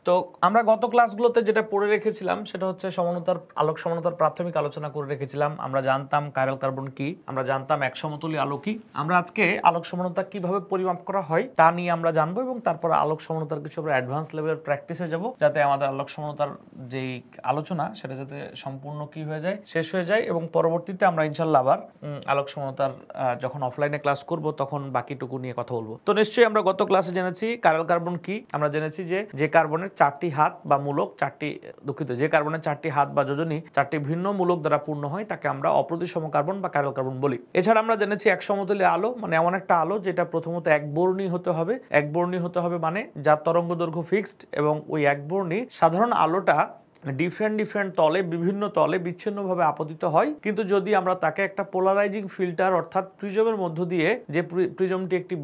তো আমরা গত ক্লাসগুলোতে যেটা পড়ে রেখেছিলাম সেটা হচ্ছে সমানতার আলোক সমানতার প্রাথমিক আলোচনা করে রেখেছিলাম। আমরা জানতাম কাইরাল কার্বন কি, আমরা জানতাম এক সমতলীয় আলো কি। আমরা আজকে আলোক সমানতা কিভাবে পরিমাপ করা হয় তা নিয়ে আমরা জানবো এবং তারপর আলোক সমানতার কিছু আমরা অ্যাডভান্স লেভেলের প্র্যাকটিসে যাব, যাতে আমাদের আলোক সমানতার যেই আলোচনা সেটা যাতে সম্পূর্ণ কি হয়ে যায়, শেষ হয়ে যায়, এবং পরবর্তীতে আমরা ইনশাল্লাহ আবার আলোক সমানতার যখন অফলাইনে ক্লাস করব তখন বাকিটুকু নিয়ে কথা বলবো। তো নিশ্চয়ই আমরা গত ক্লাসে জেনেছি কাইরাল কার্বন কি। আমরা জেনেছি যে কার্বনের চারটি হাত বা মূলক, যে কার্বনের চারটি হাত বা যোজনী চারটি ভিন্ন মূলক দ্বারা পূর্ণ হয় তাকে আমরা অপ্রতিসম কার্বন বা কাইরাল কার্বন বলি। এছাড়া আমরা জেনেছি এক সমতলীয় আলো মানে এমন একটা আলো যেটা প্রথমত একবর্ণী হতে হবে। একবর্ণী হতে হবে মানে যার তরঙ্গ দৈর্ঘ্য ফিক্সড, এবং ওই একবর্ণী সাধারণ আলোটা ডিফারেন্ট তলে, বিভিন্ন তলে বিচ্ছিন্নভাবে আপতিত হয়। কিন্তু যদি আমরা তাকে একটা পোলারাইজিং ফিল্টার অর্থাৎ প্রিজমের মধ্য দিয়ে, যে প্রিজমটি একটি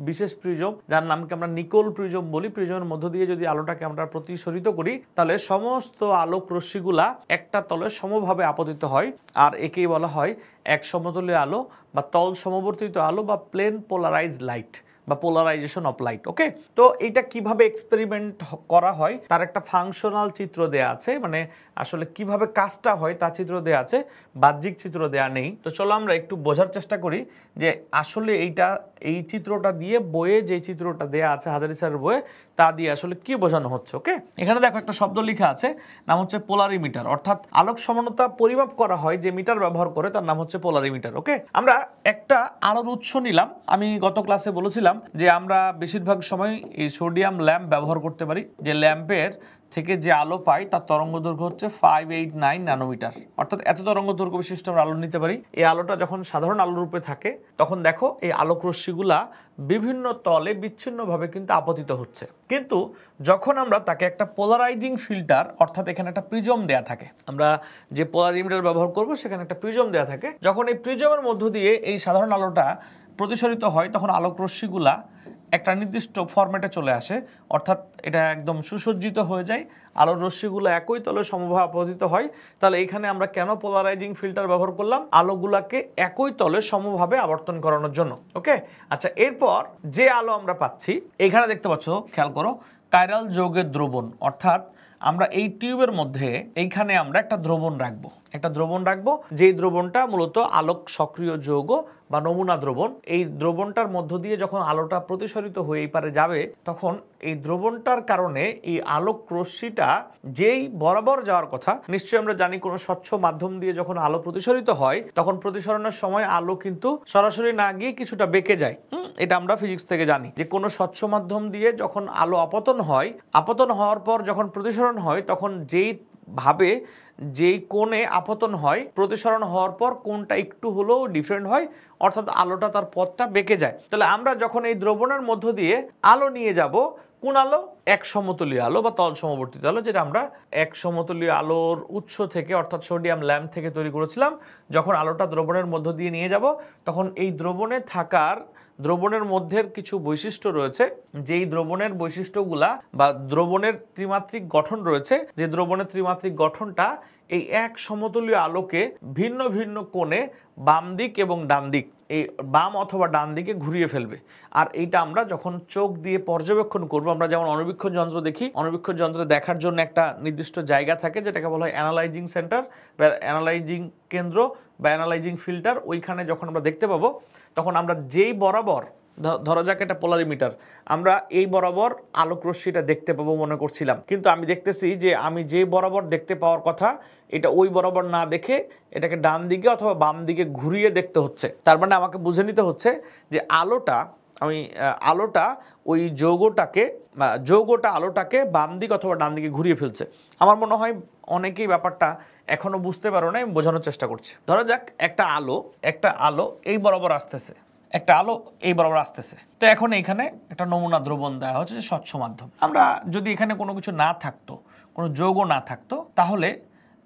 বিশেষ প্রিজম যার নামকে আমরা নিকোল প্রিজম বলি, প্রিজমের মধ্য দিয়ে যদি আলোটাকে আমরা প্রতিসরিত করি তাহলে সমস্ত আলোক রশ্মিগুলা একটা তলে সমভাবে আপতিত হয়, আর একেই বলা হয় এক সমতলীয় আলো বা তল সমবর্তিত আলো বা প্লেন পোলারাইজড লাইট বা পোলারাইজেশন অফ লাইট। ওকে, তো এটা কিভাবে এক্সপেরিমেন্ট করা হয় তার একটা ফাংশনাল চিত্র দেয়া আছে, মানে আসলে কিভাবে কাজটা হয় তার চিত্র দেয়া আছে, বাহ্যিক চিত্র দেয়া নেই। তো চলো আমরা একটু বোঝার চেষ্টা করি যে আসলে এই চিত্রটা দিয়ে বইয়ে যে চিত্রটা দেয়া আছে হাজারী স্যারের বইয়ে তা দিয়ে আসলে কি বোঝানো হচ্ছে। ওকে, এখানে দেখো একটা শব্দ লেখা আছে, নাম হচ্ছে পোলারিমিটার, অর্থাৎ আলোক সমানতা পরিমাপ করা হয় যে মিটার ব্যবহার করে তার নাম হচ্ছে পোলারিমিটার। ওকে, আমরা একটা আলোর উৎস নিলাম। আমি গত ক্লাসে বলেছিলাম যে আমরা বেশিরভাগ সময় এই সোডিয়াম ল্যাম্প ব্যবহার করতে পারি, যে ল্যাম্পের থেকে যে আলো পাই তার তরঙ্গ দৈর্ঘ্য হচ্ছে 589 ন্যানোমিটার, অর্থাৎ এত তরঙ্গ দৈর্ঘ্য বিশিষ্ট আমরা আলো নিতে পারি। এই আলোটা যখন সাধারণ আলো রূপে থাকে তখন দেখো এই আলোক রশ্মিগুলা বিভিন্ন তলে বিচ্ছিন্নভাবে কিন্তু আপতিত হচ্ছে। কিন্তু যখন আমরা তাকে একটা পোলারাইজিং ফিল্টার অর্থাৎ এখানে একটা প্রিজম দেয়া থাকে, আমরা যে পোলারিমিটার ব্যবহার করব সেখানে একটা প্রিজম দেয়া থাকে, যখন এই প্রিজমের মধ্য দিয়ে এই সাধারণ আলোটা প্রতিসরিত হয় তখন আলোক রশ্মিগুলা একটা নির্দিষ্ট ফরম্যাটে চলে আসে, অর্থাৎ এটা একদম সুসজ্জিত হয়ে যায়, আলোর রশ্মিগুলো একই তলে সমভাবে আপতিত হয়। তাহলে এখানে আমরা কেন পোলারাইজিং ফিল্টার ব্যবহার করলাম? আলোগুলাকে একই তলে সমভাবে আবর্তন করানোর জন্য। ওকে, আচ্ছা, এরপর যে আলো আমরা পাচ্ছি এখানে দেখতে পাচ্ছ, খেয়াল করো, কাইরাল যৌগের দ্রবণ, অর্থাৎ আমরা এই টিউবের মধ্যে এইখানে আমরা একটা দ্রবণ রাখবো, যেই দ্রবণটা মূলত আলোক সক্রিয় যৌগ বা নমুনা দ্রবণ। এই দ্রবণটার মধ্য দিয়ে যখন আলোটা প্রতিসরিত হয়ে এই পারে যাবে তখন এই দ্রবণটার কারণে এই আলোক রশ্মিটা যেই বরাবর যাওয়ার কথা, নিশ্চয়ই আমরা জানি কোনো স্বচ্ছ মাধ্যম দিয়ে যখন আলো প্রতিসরিত হয় তখন প্রতিসরণের সময় আলো কিন্তু সরাসরি না গিয়ে কিছুটা বেঁকে যায়। এটা আমরা ফিজিক্স থেকে জানি যে কোনো স্বচ্ছ মাধ্যম দিয়ে যখন আলো আপতন হওয়ার পর যখন প্রতিসরণ হয় তখন যেই কোণে আপতন হয় প্রতিসরণ হওয়ার পর কোণটা একটু হলেও ডিফারেন্ট হয়, অর্থাৎ আলোটা তার পথটা বেঁকে যায়। তাহলে আমরা যখন এই দ্রবণের মধ্য দিয়ে আলো নিয়ে যাব, কোন আলো? এক সমতলীয় আলো বা তল সমবর্তিত আলো, যেটা আমরা এক সমতলীয় আলোর উৎস থেকে অর্থাৎ সোডিয়াম ল্যাম্প থেকে তৈরি করেছিলাম। যখন আলোটা দ্রবণের মধ্য দিয়ে নিয়ে যাব তখন এই দ্রবণের মধ্যে কিছু বৈশিষ্ট্য রয়েছে, যেই দ্রবণের বৈশিষ্ট্যগুলা বা দ্রবণের ত্রিমাত্রিক গঠন রয়েছে, যে দ্রবণের ত্রিমাত্রিক গঠনটা এই এক সমতলীয় আলোকে ভিন্ন ভিন্ন কোণে বাম দিক এবং ডান দিক, এই বাম অথবা ডান দিকে ঘুরিয়ে ফেলবে। আর এইটা আমরা যখন চোখ দিয়ে পর্যবেক্ষণ করব, আমরা যেমন অণুবীক্ষণ যন্ত্র দেখি, অণুবীক্ষণ যন্ত্রে দেখার জন্য একটা নির্দিষ্ট জায়গা থাকে যেটাকে বলা হয় অ্যানালাইজিং সেন্টার বা অ্যানালাইজিং কেন্দ্র বা অ্যানালাইজিং ফিল্টার। ওইখানে যখন আমরা দেখতে পাবো তখন আমরা যেই বরাবর, ধরা যাক এটা পোলারিমিটার, আমরা এই বরাবর আলোক রশ্মিটা দেখতে পাবো মনে করছিলাম, কিন্তু আমি দেখতেছি যে আমি যে বরাবর দেখতে পাওয়ার কথা এটা ওই বরাবর না দেখে এটাকে ডান দিকে অথবা বাম দিকে ঘুরিয়ে দেখতে হচ্ছে। তার মানে আমাকে বুঝে নিতে হচ্ছে যে আলোটা ওই যৌগটা আলোটাকে বাম দিক অথবা ডান দিকে ঘুরিয়ে ফেলছে। আমার মনে হয় অনেকেই ব্যাপারটা এখনো বুঝতে পারো না, আমি বোঝানোর চেষ্টা করছি। ধরা যাক একটা আলো এই বরাবর আসতেছে, তো এখন এখানে একটা নমুনা দ্রবণ দেওয়া হচ্ছে স্বচ্ছ মাধ্যম। আমরা যদি এখানে কোনো কিছু না থাকতো, কোনো যৌগ না থাকতো, তাহলে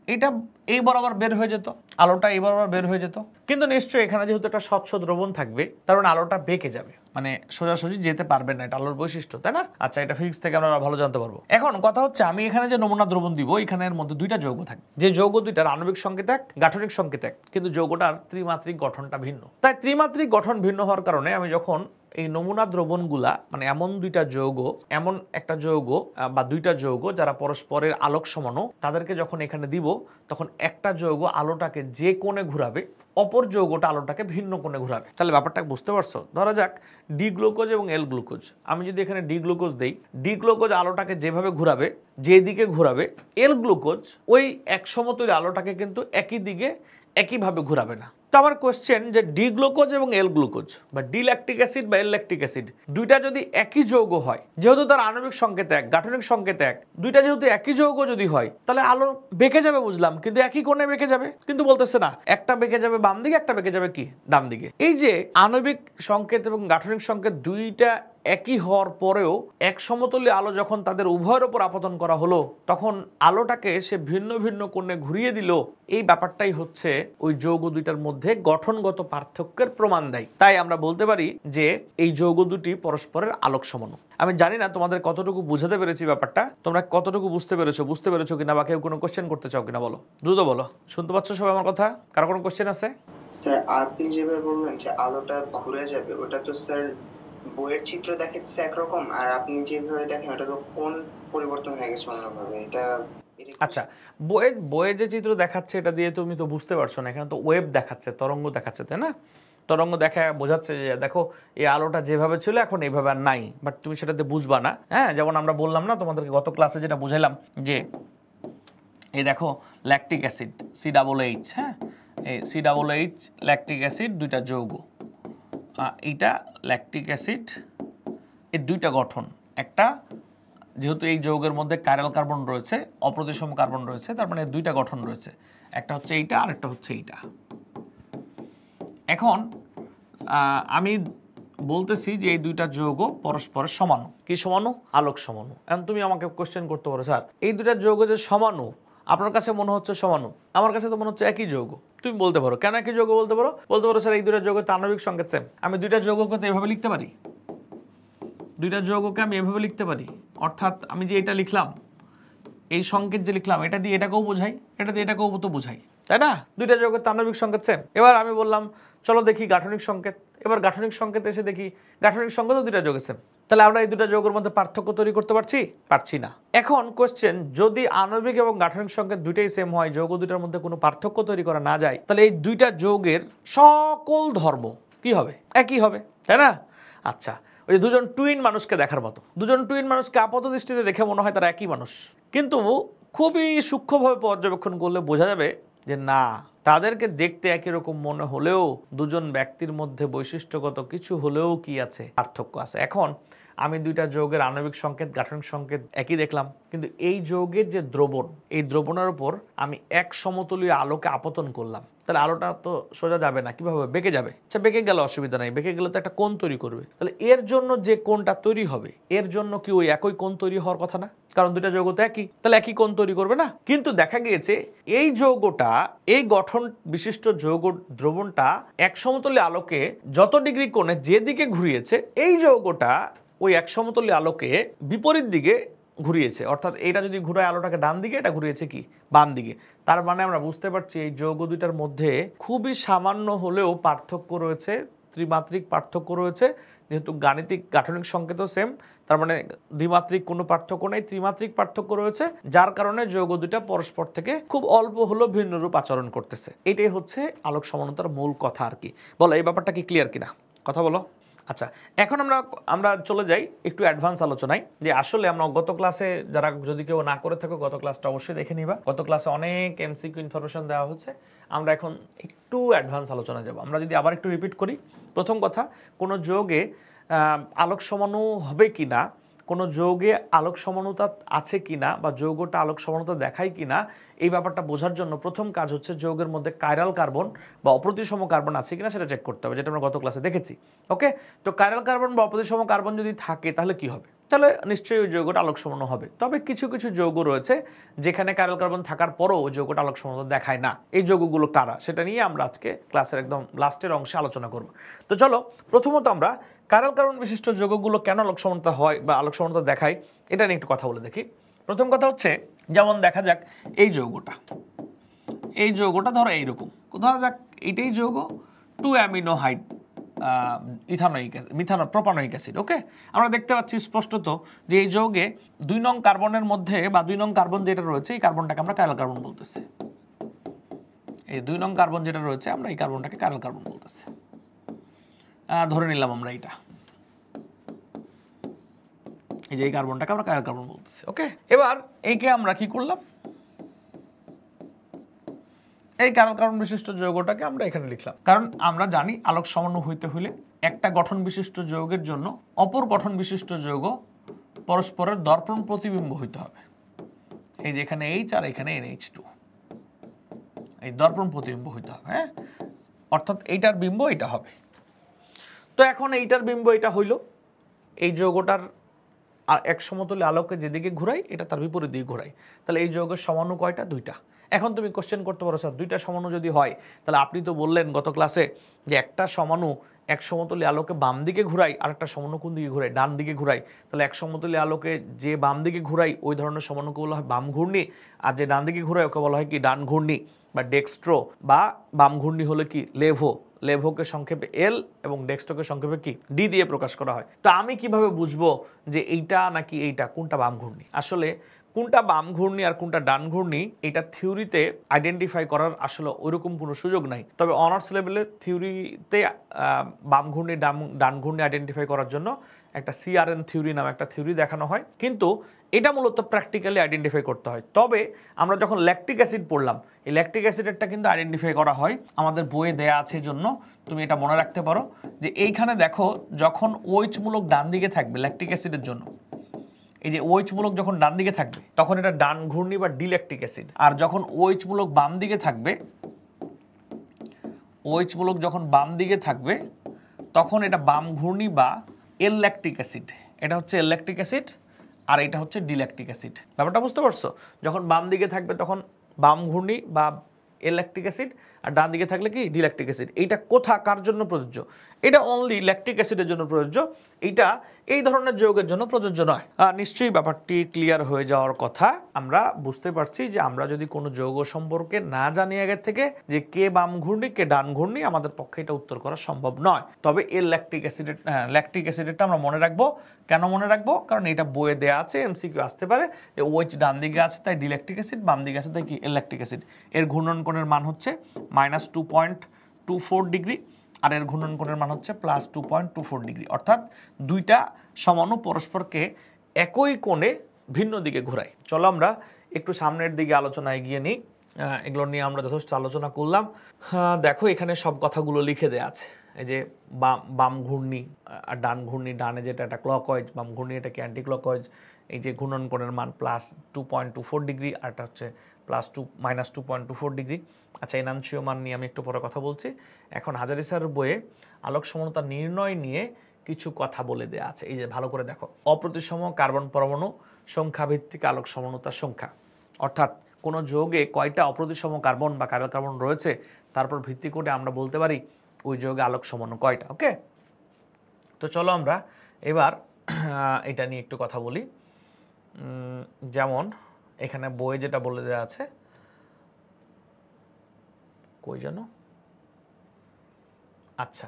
এটা এই বরাবর বের হয়ে যেত, আলোটা এই বরাবর বের হয়ে যেত। কিন্তু নিশ্চয়ই এখানে যেহেতু একটা স্বচ্ছ দ্রবণ থাকবে তার মানে আলোটা বেঁকে যাবে, মানে সোজাসুজি যেতে পারবে না, এটা আলোর বৈশিষ্ট্য, তাই না? আচ্ছা, এটা ফিজিক্স থেকে আমরা ভালো জানতে পারবো। এখন কথা হচ্ছে আমি এখানে যে নমুনা দ্রবণ দিব এখানের মধ্যে দুইটা যৌগ থাকবে, যে যৌগ দুইটার আণবিক সংকেত এক, গাঠনিক সংকেত এক, কিন্তু যৌগটার ত্রিমাত্রিক গঠনটা ভিন্ন। তাই ত্রিমাত্রিক গঠন ভিন্ন হওয়ার কারণে আমি যখন এই নমুনা দ্রবণগুলা মানে এমন দুইটা যৌগ, এমন একটা যৌগ বা দুইটা যৌগ যারা পরস্পরের আলোক সমাণু, তাদেরকে যখন এখানে দিব তখন একটা যৌগ আলোটাকে যে কোণে ঘুরাবে, অপর যৌগটা আলোটাকে ভিন্ন কোণে ঘুরাবে। তাহলে ব্যাপারটা বুঝতে পারছো? ধরা যাক ডি গ্লুকোজ এবং এল গ্লুকোজ। আমি যদি এখানে ডি গ্লুকোজ দেই, ডি গ্লুকোজ আলোটাকে যেভাবে ঘুরাবে, যেদিকে ঘুরাবে, এল গ্লুকোজ ওই এক সমতুল্য আলোটাকে কিন্তু একই দিকে একইভাবে ঘুরাবে না। তো আমার কোশ্চেন যে ডি গ্লুকোজ এবং এল গ্লুকোজ বা ডি ল্যাকটিক অ্যাসিড বা এল ল্যাকটিক অ্যাসিড দুইটা যদি একই যৌগ হয়, যেহেতু তার আণবিক সংকেত এক, গাঠনিক সংকেত এক, দুইটা যেহেতু একই যৌগ যদি হয়, তাহলে আলো বেঁকে যাবে বুঝলাম, কিন্তু একই কোণে বেঁকে যাবে। কিন্তু বলতেছে না, একটা বেঁকে যাবে বাম দিকে, একটা বেঁকে যাবে কি ডান দিকে। এই যে আণবিক সংকেত এবং গাঠনিক সংকেত দুইটা একই হওয়ার পরেও এক সমতুল্য আলো যখন তাদের উভয়ের উপর আপতন করা হলো, তখন আলোটাকে সে ভিন্ন ভিন্ন কোণে ঘুরিয়ে দিল। এই ব্যাপারটাই হচ্ছে ওই যৌগ দুইটার মধ্যে গঠনগত পার্থক্যের প্রমাণ দেয়। তাই আমরা বলতে পারি যে এই যৌগ দুটি পরস্পরের আলোক সমাণু। আমি জানি না তোমাদের কতটুকু বুঝাতে পেরেছি ব্যাপারটা, তোমরা কতটুকু বুঝতে পেরেছো কিনা, বা কেউ কোনো কোশ্চেন করতে চাও কিনা বলো, দ্রুত বলো। শুনতে পাচ্ছ সবাই আমার কথা? কারো কোনো কোশ্চেন আছে? স্যার আপনি যেভাবে বললেন যে আলোটা ঘুরে যাবে, ওটা তো স্যার বইয়ের চিত্র দেখাচ্ছে একরকম, আর আপনি যেভাবে দেখেন ওটা তো কোন পরিবর্তন হয়ে গেছে অন্যভাবে। এটা আচ্ছা, বইয়ের যে চিত্র দেখাচ্ছে এটা দিয়ে তুমি তো বুঝতে পারছো না, এখানে তো ওয়েভ দেখাচ্ছে, তরঙ্গ দেখাচ্ছে, তাই না? তরঙ্গ দেখা বোঝাচ্ছে যে দেখো এই আলোটা যেভাবে ছিল এখন এইভাবে আর নাই, বাট তুমি সেটাতে বুঝবা না। হ্যাঁ, যেমন আমরা বললাম না তোমাদেরকে গত ক্লাসে যেটা বুঝাইলাম যে এই দেখো ল্যাকটিক অ্যাসিড COOH, হ্যাঁ, এই COOH ল্যাকটিক অ্যাসিড দুইটা যৌগ, এইটা ল্যাকটিক অ্যাসিড, এর দুইটা গঠন, একটা যেহেতু এই যৌগের মধ্যে কাইরাল কার্বন রয়েছে, অপ্রতিসম কার্বন রয়েছে, তার মানে দুইটা গঠন রয়েছে, একটা হচ্ছে এইটা আর একটা হচ্ছে এইটা। এখন আমি বলতেছি যে এই দুইটা যৌগ পরস্পরের সমাণু। কি সমাণু? আলোক সমাণু। এখন তুমি আমাকে কোশ্চেন করতে পারো, স্যার এই দুইটা যৌগ যে সমাণু, আপনার কাছে মনে হচ্ছে সমাণু, আমার কাছে তো মনে হচ্ছে একই যৌগ। তুমি বলতে পারো কেন একই যৌগ বলতে পারো? স্যার এই দুইটা যৌগের আণবিক সংকেত সেম। আমি দুইটা যৌগকে তো এভাবে লিখতে পারি, দুইটা যৌগকে আমি এভাবে লিখতে পারি, অর্থাৎ আমি যে এটা লিখলাম, এই সংকেত যে লিখলাম, এটা দিয়ে এটাকেও বোঝাই, এটা দিয়ে এটাকেও তো বোঝাই, তাই না? দুইটা যৌগের আণবিক সংকেত সেম। এবার আমি বললাম চলো দেখি গাঠনিক সংকেত। এবার গাঠনিক সংকেত এসে দেখি গাঠনিক সংকেতও দুইটা যৌগের সেম। তাহলে আমরা এই দুটো যৌগের মধ্যে পার্থক্য তৈরি করতে পারছি না। এখন কোশ্চেন, যদি আণবিক এবং গাঠনিক সংকেত দুইটাই সেম হয়, যৌগ দুইটার মধ্যে কোনো পার্থক্য তৈরি করা না যায়, তাহলে এই দুইটা যৌগের সকল ধর্ম কি হবে? একই হবে, তাই না? আচ্ছা, ওই যে দুজন টুইন মানুষকে দেখার মতো, দুজন টুইন মানুষকে আপাত দৃষ্টিতে দেখে মনে হয় তারা একই মানুষ, কিন্তু খুবই সূক্ষ্মভাবে পর্যবেক্ষণ করলে বোঝা যাবে যে না, তাদেরকে দেখতে একই রকম মনে হলেও দুজন ব্যক্তির মধ্যে বৈশিষ্ট্যগত কিছু হলেও কি আছে? পার্থক্য আছে। এখন আমি দুইটা যৌগের আণবিক সংকেত, গাঠনিক সংকেত একই দেখলাম, কিন্তু এই যৌগের যে দ্রবণ, এই দ্রবণের উপর আমি এক সমতুল্য আলোকে আপতন করলাম, তাহলে আলোটা তো সোজা যাবে না, কিভাবে বেঁকে যাবে? আচ্ছা, বেঁকে গেলে অসুবিধা নাই, বেঁকে গেলে তো একটা কোণ তৈরি করবে। তাহলে এর জন্য যে কোণটা তৈরি হবে, এর জন্য কি ওই একই কোণ তৈরি হওয়ার কথা না? কারণ দুইটা যৌগ তো একই, তাহলে একই কোণ তৈরি করবে না? কিন্তু দেখা গিয়েছে এই যৌগটা, এই গঠন বিশিষ্ট যৌগ দ্রবণটা এক সমতুল্য আলোকে যত ডিগ্রি কোণে যেদিকে ঘুরিয়েছে, এই যৌগটা ওই এক সমতুল্য আলোকে বিপরীত দিকে ঘুরিয়েছে। অর্থাৎ এটা যদি ঘুরায় আলোটাকে ডান দিকে, এটা ঘুরিয়েছে কি বাম দিকে। তার মানে আমরা বুঝতে পারছি এই যৌগ দুইটার মধ্যে খুবই সামান্য হলেও পার্থক্য রয়েছে, ত্রিমাত্রিক পার্থক্য রয়েছে। যেহেতু গাণিতিক গাঠনিক সংকেতও সেম, তার মানে দ্বিমাত্রিক কোনো পার্থক্য নেই, ত্রিমাত্রিক পার্থক্য রয়েছে, যার কারণে যৌগ দুইটা পরস্পর থেকে খুব অল্প হলেও ভিন্ন রূপ আচরণ করতেছে। এটাই হচ্ছে আলোক সমানতার মূল কথা আর কি। বলো এই ব্যাপারটা কি ক্লিয়ার কিনা, কথা বলো। আচ্ছা, এখন আমরা চলে যাই একটু অ্যাডভান্স আলোচনায়, যে আসলে আমরা গত ক্লাসে, যারা যদি কেউ না করে থাকো গত ক্লাসটা অবশ্যই দেখে নিবা। গত ক্লাসে অনেক এমসিকিউ ইনফরমেশন দেওয়া হচ্ছে, আমরা এখন একটু অ্যাডভান্স আলোচনা যাব। আমরা যদি আবার একটু রিপিট করি, প্রথম কথা, কোনো যৌগে আলোক সমাণু হবে কি না, কোনো যৌগে আলোক সমানুতা আছে কিনা, বা যৌগটা আলোক সমানুতা দেখায় কিনা, এই ব্যাপারটা বোঝার জন্য প্রথম কাজ হচ্ছে যৌগের মধ্যে কাইরাল কার্বন বা অপ্রতিসম কার্বন আছে কিনা সেটা চেক করতে হবে, যেটা আমরা গত ক্লাসে দেখেছি। ওকে, তো কাইরাল কার্বন বা অপ্রতিসম কার্বন যদি থাকে তাহলে কি হবে? তাহলে নিশ্চয়ই ওই যৌগটা আলোক সমাণু হবে। তবে কিছু কিছু যৌগ রয়েছে যেখানে কাইরাল কার্বন থাকার পরও ওই যৌগটা আলোক সমানুতা দেখায় না। এই যৌগগুলো কারা, সেটা নিয়ে আমরা আজকে ক্লাসের একদম লাস্টের অংশে আলোচনা করব। তো চলো, প্রথমত আমরা কাইরাল কার্বন বিশিষ্ট যৌগগুলো কেন আলোক সমানুতা হয় বা আলোক সমানুতা দেখায়, এটা নিয়ে একটু কথা বলে দেখি। প্রথম কথা হচ্ছে, যেমন দেখা যাক এই যৌগটা ধরো এইরকম, ধরা যাক এইটাই যৌগ 2 অ্যামিনো প্রোপানোয়িক অ্যাসিড। ওকে, আমরা দেখতে পাচ্ছি স্পষ্টত যে এই যৌগে 2 নং কার্বনের মধ্যে বা 2 নং কার্বন যেটা রয়েছে এই কার্বনটাকে আমরা কাইরাল কার্বন বলতেছি। এই 2 নং কার্বন যেটা রয়েছে আমরা এই কার্বনটাকে কাইরাল কার্বন বলতেছি। ধরে নিলাম আমরা এটা, এই যে এই কার্বনটাকে আমরা কাইরাল কার্বন বলতেছি। ওকে, এবার এইকে আমরা কি করলাম, এই কাইরাল কার্বন বিশিষ্ট যৌগটাকে আমরা এখানে লিখলাম, কারণ আমরা জানি আলোক সমাণু হইতে হলে একটা গঠন বিশিষ্ট যৌগের জন্য অপর গঠন বিশিষ্ট যৌগ পরস্পরের দর্পণ প্রতিবিম্ব হইতে হবে। এই যে এখানে H আর এখানে NH2, এই দর্পণ প্রতিবিম্ব হইতে হবে। হ্যাঁ, অর্থাৎ এইটার বিম্ব এটা হবে। তো এখন এইটার বিম্ব এটা হইল, এই যৌগটার এক সমতলে আলোকে যেদিকে ঘুরাই এটা তার বিপরীত দিকে ঘুরাই, তাহলে এই যৌগের সমাণু কয়টা? 2টা। এখন তুমি কোশ্চেন করতে পারো স্যার 2টা সমাণু যদি হয় তাহলে আপনি তো বললেন গত ক্লাসে যে একটা সমাণু এক সমতলে আলোকে বাম দিকে ঘুরাই আর একটা সমাণু কোন দিকে ঘুরাই? ডান দিকে ঘুরাই। তাহলে এক সমতলে আলোকে যে বাম দিকে ঘুরাই ওই ধরনের সমাণুকে বলা হয় বাম ঘূর্ণি, আর যে ডান দিকে ঘুরাই ওকে বলা হয় কি? ডান ঘূর্ণি বা ডেক্সট্রো, বা বাম ঘূর্ণি হলো কি? লেভো। লেভোকে সংক্ষেপে এল এবং ডেক্সট্রোকে সংক্ষেপে কি? ডি দিয়ে প্রকাশ করা হয়। তো আমি কিভাবে বুঝবো যে এইটা নাকি এইটা, কোনটা বাম ঘূর্ণি? আসলে কোনটা বাম ঘূর্ণি আর কোনটা ডান ঘূর্ণি এটা থিওরিতে আইডেন্টিফাই করার আসলে ওইরকম কোনো সুযোগ নাই। তবে অনার্স লেভেলে থিওরিতে বাম ঘূর্ণি ডান ঘূর্ণি আইডেন্টিফাই করার জন্য একটা CRN থিওরি নামে একটা থিওরি দেখানো হয়, কিন্তু এটা মূলত প্র্যাকটিক্যালি আইডেন্টিফাই করতে হয়। তবে আমরা যখন ল্যাকটিক অ্যাসিড পড়লাম, এই ল্যাকটিক অ্যাসিডেরটা কিন্তু আইডেন্টিফাই করা হয়, আমাদের বইয়ে দেয়া আছে, জন্য তুমি এটা মনে রাখতে পারো যে এইখানে দেখো যখন OH মূলক ডান দিকে থাকবে ল্যাকটিক অ্যাসিডের জন্য, এই যে OH মূলক যখন ডান দিকে থাকবে তখন এটা ডান ঘূর্ণি বা ডিল্যাকটিক অ্যাসিড, আর যখন OH মূলক বাম দিকে থাকবে, OH মূলক যখন বাম দিকে থাকবে তখন এটা বাম ঘূর্ণি বা এল ল্যাকটিক অ্যাসিড। এটা হচ্ছে এল ল্যাকটিক অ্যাসিড আর এটা হচ্ছে ডিল্যাকটিক অ্যাসিড। ব্যাপারটা বুঝতে পারছো? যখন বাম দিকে থাকবে তখন বাম ঘূর্ণি বা এল ল্যাকটিক অ্যাসিড, আর ডান দিকে থাকলে কি? ডিল্যাকটিক অ্যাসিড। এইটা কার জন্য প্রযোজ্য? এটা অনলি ল্যাকটিক অ্যাসিডের জন্য প্রযোজ্য, এইটা এই ধরনের যৌগের জন্য প্রযোজ্য নয়। নিশ্চয়ই ব্যাপারটি ক্লিয়ার হয়ে যাওয়ার কথা। আমরা বুঝতে পারছি যে আমরা যদি কোনো যৌগ সম্পর্কে না জানি আগে থেকে যে কে বাম ঘূর্ণি কে ডান ঘূর্ণি, আমাদের পক্ষে এটা উত্তর করা সম্ভব নয়। তবে এর ল্যাকটিক অ্যাসিডেরটা আমরা মনে রাখবো। কেন মনে রাখবো? কারণ এটা বইয়ে দেয়া আছে, MCQ আসতে পারে যে OH ডান দিকে আছে তাই ডিল্যাকটিক অ্যাসিড, বাম দিকে আছে তাই কি? এল ল্যাকটিক অ্যাসিড। এর ঘূর্ণন কোণের মান হচ্ছে -2.24 ডিগ্রি আর এর ঘূর্ণন কোণের মান হচ্ছে +2.24 ডিগ্রি, অর্থাৎ দুইটা সমাণু পরস্পরকে একই কোণে ভিন্ন দিকে ঘোরায়। চলো আমরা একটু সামনের দিকে আলোচনা এগিয়ে নিই। এগুলো নিয়ে আমরা যথেষ্ট আলোচনা করলাম। দেখো এখানে সব কথাগুলো লিখে দেয়া আছে। এই যে বাম ঘূর্ণি আর ডান ঘূর্ণি, ডানে যেটা এটা ক্লকওয়াইজ, বাম ঘূর্ণি এটা কি অ্যান্টি ক্লকওয়াইজ। এই যে ঘূর্ণন কোণের মান +2.24 ডিগ্রি আর এটা হচ্ছে -2.24 ডিগ্রি। আচ্ছা, এনানসীয় মান নিয়ে আমি একটু পরে কথা বলছি। এখন হাজারী স্যারের বইয়ে আলোক সমানতা নির্ণয় নিয়ে কিছু কথা বলে দেয়া আছে। এই যে ভালো করে দেখো, অপ্রতিসম কার্বন পরমাণু সংখ্যা ভিত্তিক আলোক সমানতার সংখ্যা, অর্থাৎ কোনো যৌগে কয়টা অপ্রতিসম কার্বন বা কাইরাল কার্বন রয়েছে তারপর ভিত্তি করে আমরা বলতে পারি ওই যৌগে আলোক সমাণু কয়টা। ওকে, তো চলো আমরা এবার এটা নিয়ে একটু কথা বলি। যেমন এখানে বইয়ে যেটা বলে দেওয়া আছে, কই যেন, আচ্ছা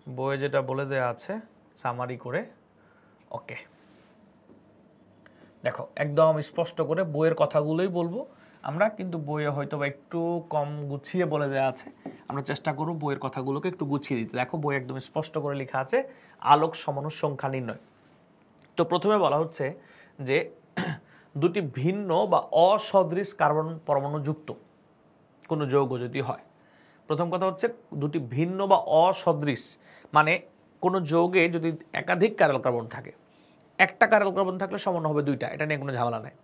বইয়ে যেটা বলে দেওয়া আছে সামারি করে, ওকে দেখো একদম স্পষ্ট করে বইয়ের কথাগুলোই বলবো আমরা, কিন্তু বইয়ে হয়তো বা একটু কম গুছিয়ে বলে দেওয়া আছে, আমরা চেষ্টা করব বইয়ের কথাগুলোকে একটু গুছিয়ে দিতে। দেখো বই একদম স্পষ্ট করে লেখা আছে আলোক সমাণু সংখ্যা নির্ণয়। তো প্রথমে বলা হচ্ছে যে দুটি ভিন্ন বা অসদৃশ কার্বন পরমাণু যুক্ত কোনো যৌগ যদি হয়, প্রথম কথা হচ্ছে দুটি ভিন্ন বা অসদৃশ, মানে কোনো যৌগে যদি একাধিক কাইরাল কার্বন থাকে, একটা কাইরাল কার্বন থাকলে সমান হবে দুইটা, এটা নিয়ে কোনো ঝামেলা নাই।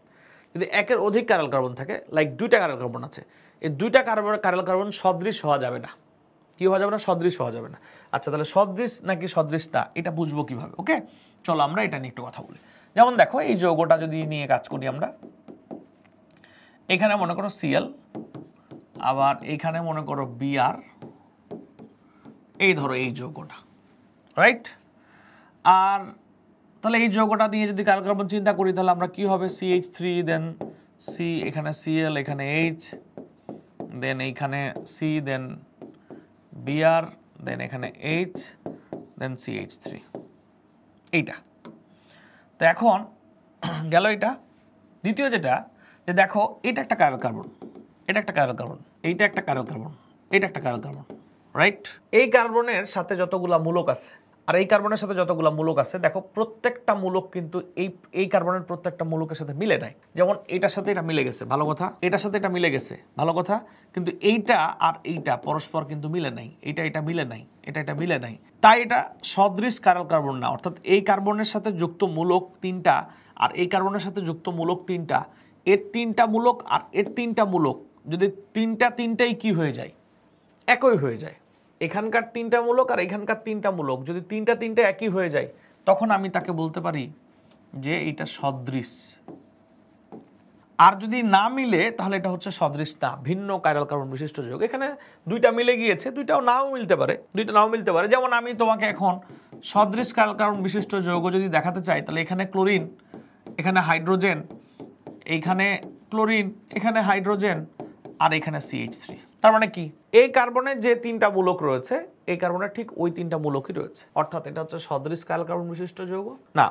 যদি একের অধিক কাইরাল কার্বন থাকে, লাইক দুইটা কাইরাল কার্বন আছে, এই দুইটা কাইরাল কার্বন সদৃশ হওয়া যাবে না। কি হওয়া যাবে না? সদৃশ হওয়া যাবে না। আচ্ছা, তাহলে সদৃশ নাকি সদৃশতা এটা বুঝবো কিভাবে? ওকে, চলো আমরা এটা নিয়ে একটু কথা বলি। যেমন দেখো এই যৌগটা যদি নিয়ে কাজ করি আমরা, এখানে মনে করো Cl, আবার এইখানে মনে করো Br, এই ধরো এই যৌগটা, রাইট? আর তাহলে এই যৌগটা নিয়ে যদি কাইরাল কার্বন চিন্তা করি তাহলে আমরা কি হবে? CH3, দেন C, এখানে Cl, এখানে H, দেন এইখানে সি, দেন বিআর, দেন এখানে এইচ, দেন CH3, এইটা। তো এখন গেল এটা। দ্বিতীয় যেটা, যে দেখো এটা একটা কার্বন কার্বন, এটা একটা কার্বন কার্বন, এইটা একটা কার্বন কার্বন, এইটা একটা কার্বন কার্বন, রাইট? এই কার্বনের সাথে যতগুলা মূলক আছে আর এই কার্বনের সাথে যতগুলা মূলক আছে, দেখো প্রত্যেকটা মূলক কিন্তু এই কার্বনের প্রত্যেকটা মূলকের সাথে মিলে নাই। যেমন এটার সাথে এটা মিলে গেছে, ভালো কথা, এটার সাথে এটা মিলে গেছে, ভালো কথা, কিন্তু এইটা আর এইটা পরস্পর কিন্তু মিলে নাই, এটা মিলে নাই, এটা মিলে নাই। তাই এটা সদৃশ কার্বন কার্বন না, অর্থাৎ এই কার্বনের সাথে যুক্ত মূলক তিনটা আর এই কার্বনের সাথে যুক্ত মূলক তিনটা, এর তিনটা মূলক আর এর তিনটা মূলক যদি তিনটাই কি হয়ে যায়, একই হয়ে যায়। এখানকার তিনটা মূলক আর এখানকার তিনটা মূলক যদি তিনটা একই হয়ে যায়, তখন আমি তাকে বলতে পারি যে এটা সদৃশ। আর যদি না মিলে তাহলে এটা হচ্ছে সদৃশ না, ভিন্ন কাইরাল কার্বন বিশিষ্ট যৌগ। এখানে দুইটা মিলে গিয়েছে, দুইটাও নাও মিলতে পারে, যেমন আমি তোমাকে এখন সদৃশ কাইরাল কার্বন বিশিষ্ট যৌগ যদি দেখাতে চাই, তাহলে এখানে ক্লোরিন, এখানে হাইড্রোজেন, এইখানে ক্লোরিন, এখানে হাইড্রোজেন, আর এখানে CH3। তার মানে কি, এই কার্বনের যে তিনটা মূলক রয়েছে, এই কার্বনের ঠিক ওই তিনটা মূলকই রয়েছে, অর্থাৎ এটা হচ্ছে সদৃশ কাইরাল কার্বন বিশিষ্ট যৌগ না,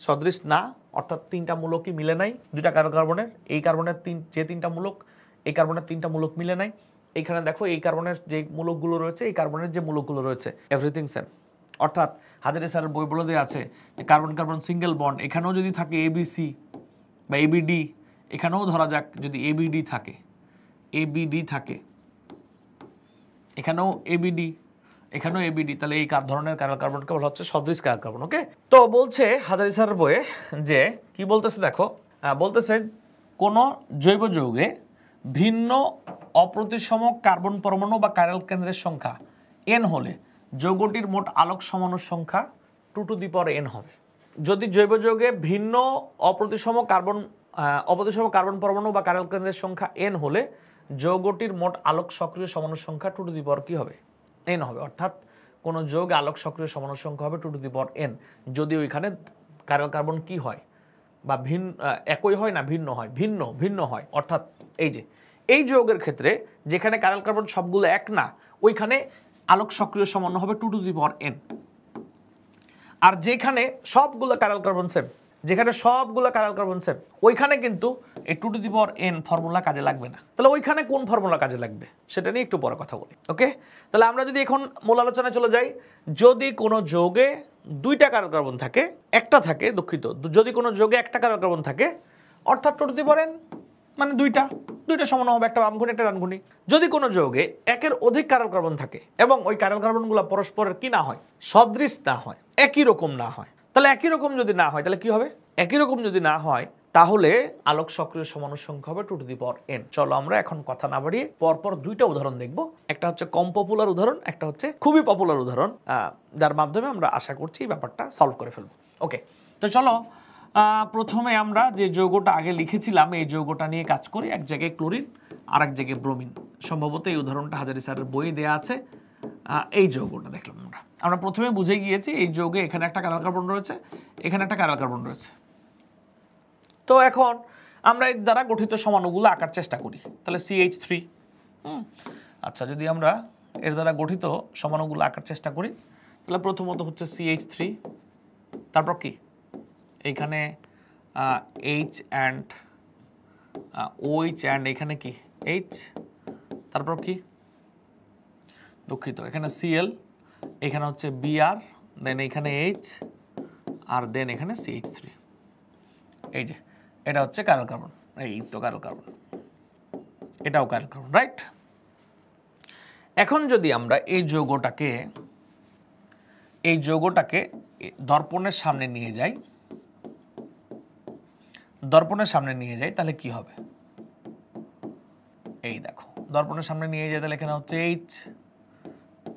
সদৃশ না, অর্থাৎ তিনটা মূলকই মিলে নাই দুইটা কাইরাল কার্বনের। এই কার্বনের যে তিনটা মূলক, এই কার্বনের তিনটা মূলক মিলে নাই। এখানে দেখো এই কার্বনের যে মূলকগুলো রয়েছে, এই কার্বনের যে মূলকগুলো রয়েছে, এভরিথিং সেম। অর্থাৎ হাজারি স্যারের বই বলে দেওয়া আছে যে কার্বন কার্বন সিঙ্গেল বন্ড, এখানেও যদি থাকে ABC বা ABD, এখানেও ধরা যাক যদি ABD থাকে, এখানেও ABD, এখানেও ABD, তাহলে এই ধরনের কাইরাল কার্বনকে বলা হচ্ছে সদৃশ কাইরাল কার্বন। ওকে, তো বলছে হাজারি স্যারের বইয়ে যে কি বলতেছে, দেখো বলতেছে কোন জৈব যৌগে ভিন্ন অপ্রতিসম কার্বন পরমাণু বা কাইরাল কেন্দ্রের সংখ্যা n হলে যৌগটির মোট আলোক সমাণুর সংখ্যা 2 to the power n হবে। যদি জৈব যৌগে ভিন্ন অপ্রতিসম কার্বন পরমাণু বা কাইরাল কেন্দ্রের সংখ্যা n হলে যৌগটির মোট আলোক সক্রিয় সমাণুর সংখ্যা 2 to the power কি হবে, n হবে। অর্থাৎ কোন যৌগে আলোক সক্রিয় সমাণুর সংখ্যা হবে 2 to the power n যদি ওইখানে কাইরাল কার্বন কি হয়, বা একই হয় না ভিন্ন হয়। অর্থাৎ এই যে এই যৌগের ক্ষেত্রে যেখানে কাইরাল কার্বন সবগুলো এক না, ওইখানে আলোক সক্রিয় সমাণু হবে 2 to the power n। আর যেখানে সবগুলো কাইরাল কার্বন সেম, ওইখানে কিন্তু এই 2 to the power n formula কাজে লাগবে না। তাহলে ওইখানে কোন ফর্মুলা কাজে লাগবে সেটা নিয়ে একটু পরে কথা বলি। ওকে, তাহলে আমরা যদি এখন মূল আলোচনায় চলে যাই, যদি কোনো যৌগে দুইটা কাইরাল কার্বন থাকে, যদি কোনো যৌগে একটা কাইরাল কার্বন থাকে, অর্থাৎ 2 to the power n মানে দুইটা সমান হবে, একটা বামঘুনি একটা ডানঘুনি। যদি কোনো যৌগে একের অধিক কাইরাল কার্বন থাকে এবং ওই কাইরাল কার্বনগুলো পরস্পরের কি না হয়, সদৃশ না হয়, একই রকম না হয়, তাহলে একই রকম যদি না হয় তাহলে কি হবে, একই রকম যদি না হয় তাহলে আলোক সক্রিয় সমাণুর সংখ্যা হবে 2 to the power n। চলো আমরা এখন কথা না বাড়িয়ে পরপর দুইটা উদাহরণ দেখব। একটা হচ্ছে কম পপুলার উদাহরণ, একটা হচ্ছে খুবই পপুলার উদাহরণ, যার মাধ্যমে আমরা আশা করছি এই ব্যাপারটা সলভ করে ফেলবো। ওকে, তো চলো প্রথমে আমরা যে যৌগটা আগে লিখেছিলাম এই যৌগটা নিয়ে কাজ করি। এক জায়গায় ক্লোরিন আর এক জায়গায় ব্রোমিন, সম্ভবত এই উদাহরণটা হাজারি স্যারের বইয়ে দেওয়া আছে। এই যৌগটা দেখলাম আমরা প্রথমে বুঝে গিয়েছি এই যৌগে এখানে একটা কাইরাল কার্বন রয়েছে, এখানে একটা কাইরাল কার্বন রয়েছে। তো এখন আমরা এর দ্বারা গঠিত সমাণুগুলো আঁকার চেষ্টা করি। তাহলে CH3, আচ্ছা, যদি আমরা এর দ্বারা গঠিত সমাণুগুলো আঁকার চেষ্টা করি, তাহলে প্রথমত হচ্ছে CH3, তারপর কি এইখানে H and OH and এখানে কি H, তারপর কি দুঃখিত এখানে Cl, এখানে হচ্ছে Br, দেন এখানে H, আর দেন এখানে CH3। এই যে এটা হচ্ছে কাইরাল কার্বন, এই তো কাইরাল কার্বন, এটাও কাইরাল কার্বন, রাইট? এখন যদি আমরা এই যৌগটাকে দর্পণের সামনে নিয়ে যাই, তাহলে কি হবে, এই দেখো দর্পণের সামনে নিয়ে যাই, তাহলে এখানে হচ্ছে H,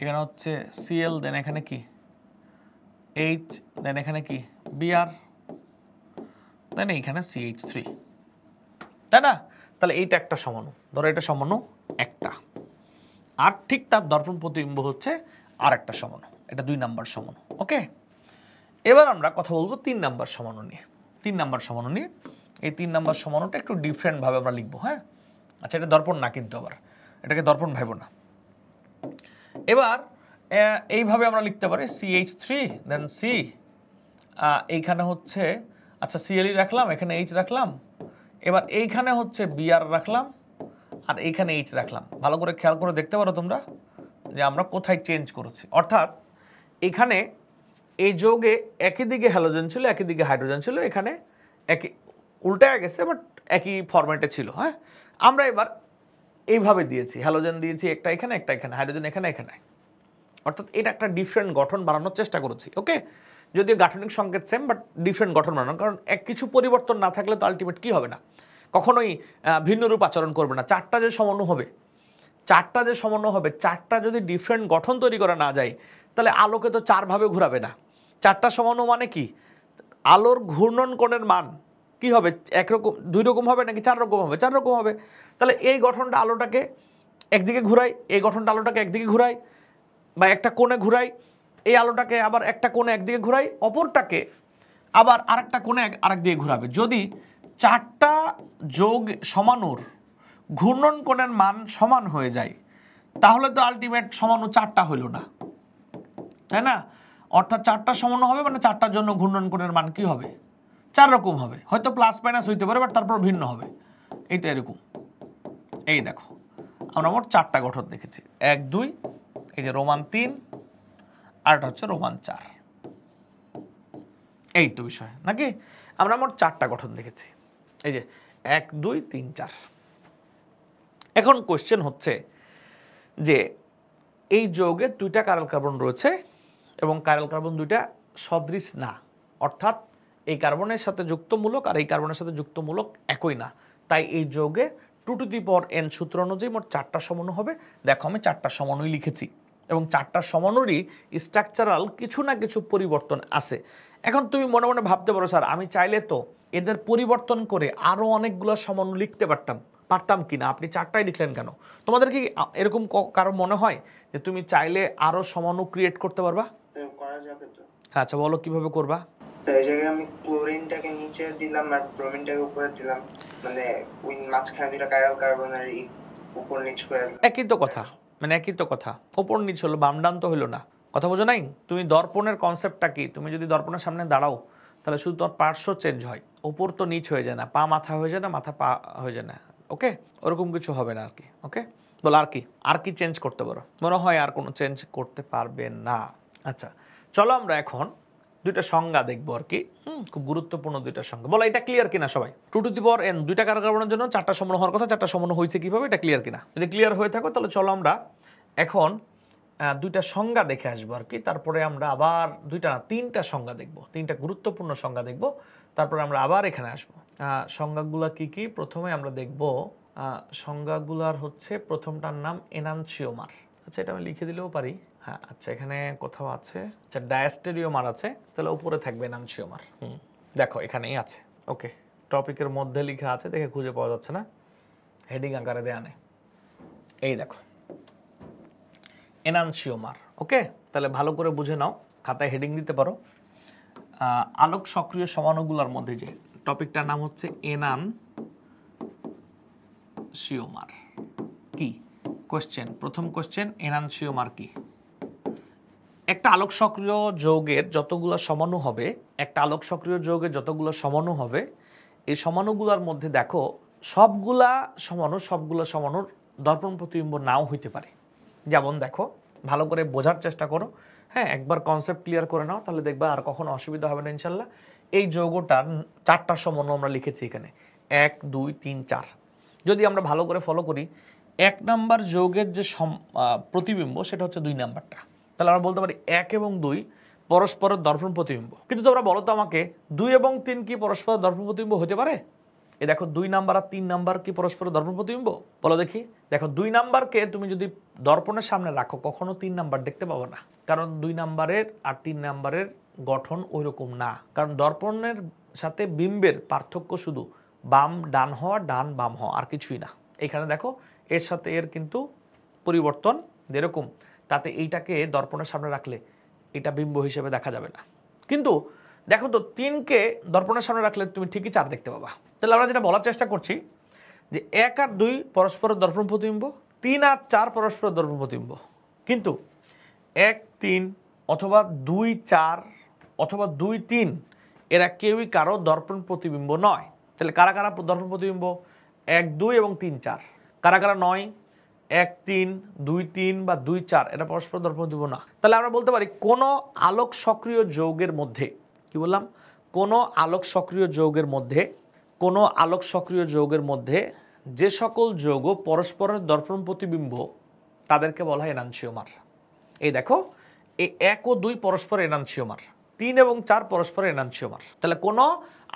এখানে হচ্ছে Cl, দেন এখানে কি H, দেন এখানে কি Br, দেন এইখানে CH3, তাই না? তাহলে এইটা একটা সমাণু, ধরো এটা সমাণু একটা, আর ঠিক তার দর্পণ প্রতিবিম্ব হচ্ছে আর একটা সমাণু, এটা 2 নাম্বার সমাণু। ওকে, এবার আমরা কথা বলবো 3 নাম্বার সমাণু নিয়ে। এই 3 নাম্বার সমাণুটা একটু ডিফারেন্ট ভাবে আমরা লিখবো। হ্যাঁ, আচ্ছা, এটা দর্পণ না কিন্তু আবার এটাকে দর্পণ ভাইব না। এবার এইভাবে আমরা লিখতে পারি CH3 দেন C, এইখানে হচ্ছে আচ্ছা CLE রাখলাম, এখানে H রাখলাম, এবার এইখানে হচ্ছে Br রাখলাম আর এইখানে H রাখলাম। ভালো করে খেয়াল করে দেখতে পারো তোমরা যে আমরা কোথায় চেঞ্জ করেছি। অর্থাৎ এখানে এই যৌগে একই দিকে হ্যালোজেন ছিল, একই দিকে হাইড্রোজেন ছিল, এখানে একই উল্টায় গেছে বাট একই ফরম্যাটে ছিল। হ্যাঁ, আমরা এবার এইভাবে দিয়েছি, হ্যালোজেন দিয়েছি একটা এখানে, একটা এখানে, হাইড্রোজেন এখানে এখানে। অর্থাৎ এটা একটা ডিফারেন্ট গঠন বানানোর চেষ্টা করেছি। ওকে, যদিও গাঠনিক সংকেত সেম বাট ডিফারেন্ট গঠন বানানো, কারণ এক কিছু পরিবর্তন না থাকলে তো আলটিমেট কি হবে না, কখনোই ভিন্ন রূপ আচরণ করবে না। চারটা যে সমন্বয় হবে, চারটা যদি ডিফারেন্ট গঠন তৈরি করা না যায় তাহলে আলোকে তো চারভাবে ঘোরাবে না। চারটা সমন্বয় মানে কি, আলোর ঘূর্ণন কোণের মান কি হবে, একরকম দুই রকম হবে নাকি চার রকম হবে, চার রকম হবে। তাহলে এই গঠনটা আলোটাকে একদিকে ঘুরাই, এই গঠনটা আলোটাকে একদিকে ঘুরাই বা একটা কোণে ঘুরাই, এই আলোটাকে আবার একটা কোণে একদিকে ঘুরাই, অপরটাকে আবার আরেকটা কোণে আরেক দিকে ঘুরাবে। যদি চারটা যোগ সমানুর ঘূর্ণন কোণের মান সমান হয়ে যায় তাহলে তো আলটিমেট সমাণু চারটা হইল না, তাই না? অর্থাৎ চারটা সমান হবে মানে চারটার জন্য ঘূর্ণন কোণের মান কি হবে, চার রকম হবে, হয়তো প্লাস মাইনাস হইতে পারে বাট তারপর ভিন্ন হবে। এইটা এরকম, এই দেখো আমরা মোট চারটা গঠন দেখেছি, 1 2, এই যে রোমান 3 আর এটা হচ্ছে রোমান 4। এই তো বিষয় নাকি, আমরা মোট চারটা গঠন দেখেছি, এই যে 1 2 3 4। এখন কোশ্চেন হচ্ছে যে এই যৌগে দুইটা কার্বন কার্বন রয়েছে এবং কার্বন কার্বন দুইটা সদৃশ না, অর্থাৎ এই কার্বনের সাথে যুক্ত মূলক আর এই কার্বনের সাথে যুক্ত মূলক একই না। তাই এই যৌগে 2 টু দি পাওয়ার n সূত্র অনুযায়ী মোট চারটা সমন্বয় হবে। দেখো আমি চারটা সমন্বয় লিখেছি এবং চারটা সমন্বয়েরই স্ট্রাকচারাল কিছু না কিছু পরিবর্তন আছে। এখন তুমি মনে মনে ভাবতে পারো স্যার আমি চাইলে তো এদের পরিবর্তন করে আরও অনেকগুলো সমন্বয় লিখতে পারতাম কিনা, আপনি চারটাই লিখলেন কেন? তোমাদের কি এরকম কারো মনে হয় যে তুমি চাইলে আরো সমন্বয় ক্রিয়েট করতে পারবা? করা যাবে তো। আচ্ছা বলো কিভাবে করবা? এই জায়গায় আমি ক্লোরিনটাকে নিচে দিলাম আর ব্রোমিনটাকে উপরে দিলাম, মানে ওই মাঝখানে দুটো কাইরাল কার্বনের উপর নিচ করে দিলাম। একই তো কথা, মানে একই তো কথা, উপর নিচ হলো, বাম ডান তো হলো না। কথা বোঝো নাই? তুমি দর্পণের কনসেপ্টটা কি, তুমি যদি দর্পণের সামনে দাঁড়াও তাহলে শুধু তোমার পার্শ্ব চেঞ্জ হয়, উপর তো নিচ হয়ে যায় না, পা মাথা হয়ে যায় না, মাথা পা হয়ে যায় না। ওকে, ওরকম কিছু হবে না আর কি। ওকে, বলো আর কি চেঞ্জ করতে পারো? মনে হয় আর কোনো চেঞ্জ করতে পারবে না। আচ্ছা চলো আমরা এখন দুইটা সংজ্ঞা দেখবো আর কি, খুব গুরুত্বপূর্ণ দুইটা সংজ্ঞা। বলো এটা ক্লিয়ার কিনা সবাই? 2 টু দি পাওয়ার n দুইটা কার্বন কার্বনের জন্য চারটা সমন্বয় হওয়ার কথা, চারটা সমন্বয় হয়েছে কিভাবে, এটা ক্লিয়ার কিনা? যদি ক্লিয়ার হয়ে থাকো তাহলে চলো আমরা এখন দুইটা সংজ্ঞা দেখে আসবো আর কি, তারপরে আমরা আবার তিনটা সংজ্ঞা দেখবো, তিনটা গুরুত্বপূর্ণ সংজ্ঞা দেখবো, তারপরে আমরা আবার এখানে আসবো। সংজ্ঞাগুলা কি কি প্রথমে আমরা দেখবো। সংজ্ঞাগুলার হচ্ছে প্রথমটার নাম এনানসিওমার। আচ্ছা এটা আমি লিখে দিলেও পারি। হ্যাঁ আচ্ছা এখানে কোথাও আছে, আচ্ছা ডায়াস্টেরিওমার আছে, তাহলে উপরে থাকবে এনানসিওমার। দেখো এখানেই আছে। ওকে, টপিকের মধ্যে লেখা আছে, দেখে খুঁজে পাওয়া যাচ্ছে না, হেডিং আকারে দেয়া নেই। এই দেখো এনানসিওমার। ওকে, তাহলে ভালো করে বুঝে নাও, খাতায় হেডিং দিতে পারো। আলোক সক্রিয় সমাণুগুলোর মধ্যে যে টপিকটার নাম হচ্ছে এনানসিওমার। কি কোশ্চেন, প্রথম কোশ্চেন, এনানসিওমার কি? একটা আলোক সক্রিয় যৌগের যতগুলো সমাণু হবে, এই সমাণুগুলোর মধ্যে দেখো সবগুলা সমাণুর দর্পণ প্রতিবিম্ব নাও হইতে পারে। যেমন দেখো ভালো করে বোঝার চেষ্টা করো, হ্যাঁ একবার কনসেপ্ট ক্লিয়ার করে নাও, তাহলে দেখবা আর কখনো অসুবিধা হবে না ইনশাল্লাহ। এই যৌগটার চারটা সমন্বয় আমরা লিখেছি এখানে, 1 2 3 4। যদি আমরা ভালো করে ফলো করি, 1 নাম্বার যৌগের যে প্রতিবিম্ব সেটা হচ্ছে 2 নাম্বারটা, তাহলে আমরা বলতে পারি 1 এবং 2 পরস্পরের দর্পণ প্রতিবিম্ব। কিন্তু তোমরা বলো তো আমাকে 2 এবং 3 কি পরস্পরের দর্পণ প্রতিবিম্ব হতে পারে? এই দেখো 2 নাম্বার আর 3 নাম্বার কি পরস্পরের দর্পণ প্রতিবিম্ব? বলো দেখি। দেখো 2 নাম্বারকে তুমি যদি দর্পণের সামনে রাখো কখনো 3 নাম্বার দেখতে পাবো না, কারণ 2 নাম্বারের আর 3 নাম্বারের গঠন ওই রকম না। কারণ দর্পণের সাথে বিম্বের পার্থক্য শুধু বাম ডান হওয়া, ডান বাম হওয়া, আর কিছুই না। এখানে দেখো এর সাথে এর কিন্তু পরিবর্তন যেরকম, তাতে এইটাকে দর্পণের সামনে রাখলে এটা বিম্ব হিসেবে দেখা যাবে না। কিন্তু দেখো তো 3কে দর্পণের সামনে রাখলে তুমি ঠিকই 4 দেখতে পাবা। তাহলে আমরা যেটা বলার চেষ্টা করছি যে 1 আর 2 পরস্পরের দর্পণ প্রতিবিম্ব, 3 আর 4 পরস্পর দর্পণ প্রতিবিম্ব, কিন্তু 1 3 অথবা 2 4 অথবা 2 3 এরা কেউই কারো দর্পণ প্রতিবিম্ব নয়। তাহলে কারা কারা দর্পণ প্রতিবিম্ব? 1 2 এবং 3 4। কারা কারা নয়? 1 3 2 3 বা 2 4 এরা পরস্পর দর্পণ প্রতিবিম্ব না। তাহলে আমরা বলতে পারি কোন আলোক সক্রিয় যৌগের মধ্যে, কি বললাম, কোন আলোক সক্রিয় যৌগের মধ্যে, কোন আলোক সক্রিয় যৌগের মধ্যে যে সকল যৌগ পরস্পরের দর্পণ প্রতিবিম্ব তাদেরকে বলা হয় এনানসিওমার। এই দেখো, এই 1 ও 2 পরস্পর এনানসিওমার, 3 এবং 4 পরস্পর এনানসিওমার। তাহলে কোন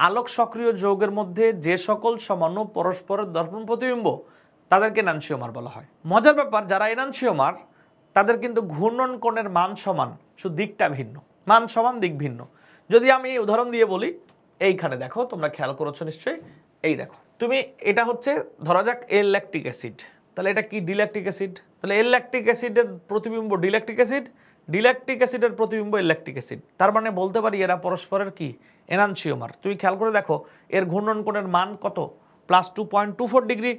আলোক সক্রিয় যৌগের মধ্যে যে সকল সমাণু পরস্পরের দর্পণ প্রতিবিম্ব তাদেরকে এনানসিওমার বলা হয়। মজার ব্যাপার, যারা এনানসিওমার তাদের কিন্তু ঘূর্ণন কোণের মান সমান, শুধু দিকটা ভিন্ন, মান সমান দিক ভিন্ন। যদি আমি উদাহরণ দিয়ে বলি, এইখানে দেখো, তোমরা খেয়াল করেছো নিশ্চয়ই, এই দেখো, তুমি এটা হচ্ছে ধরা যাক এল ল্যাকটিক অ্যাসিড, তাহলে এটা কি ডিল্যাকটিক অ্যাসিড, তাহলে এল ল্যাকটিক অ্যাসিডের প্রতিবিম্ব ডিল্যাকটিক অ্যাসিড, ডিল্যাকটিক অ্যাসিডের প্রতিবিম্ব এল ল্যাকটিক অ্যাসিড। তার মানে বলতে পারি এরা পরস্পরের কি এনানসিওমার। তুমি খেয়াল করে দেখো, এর ঘূর্ণন কোণের মান কত, +2.24 ডিগ্রি,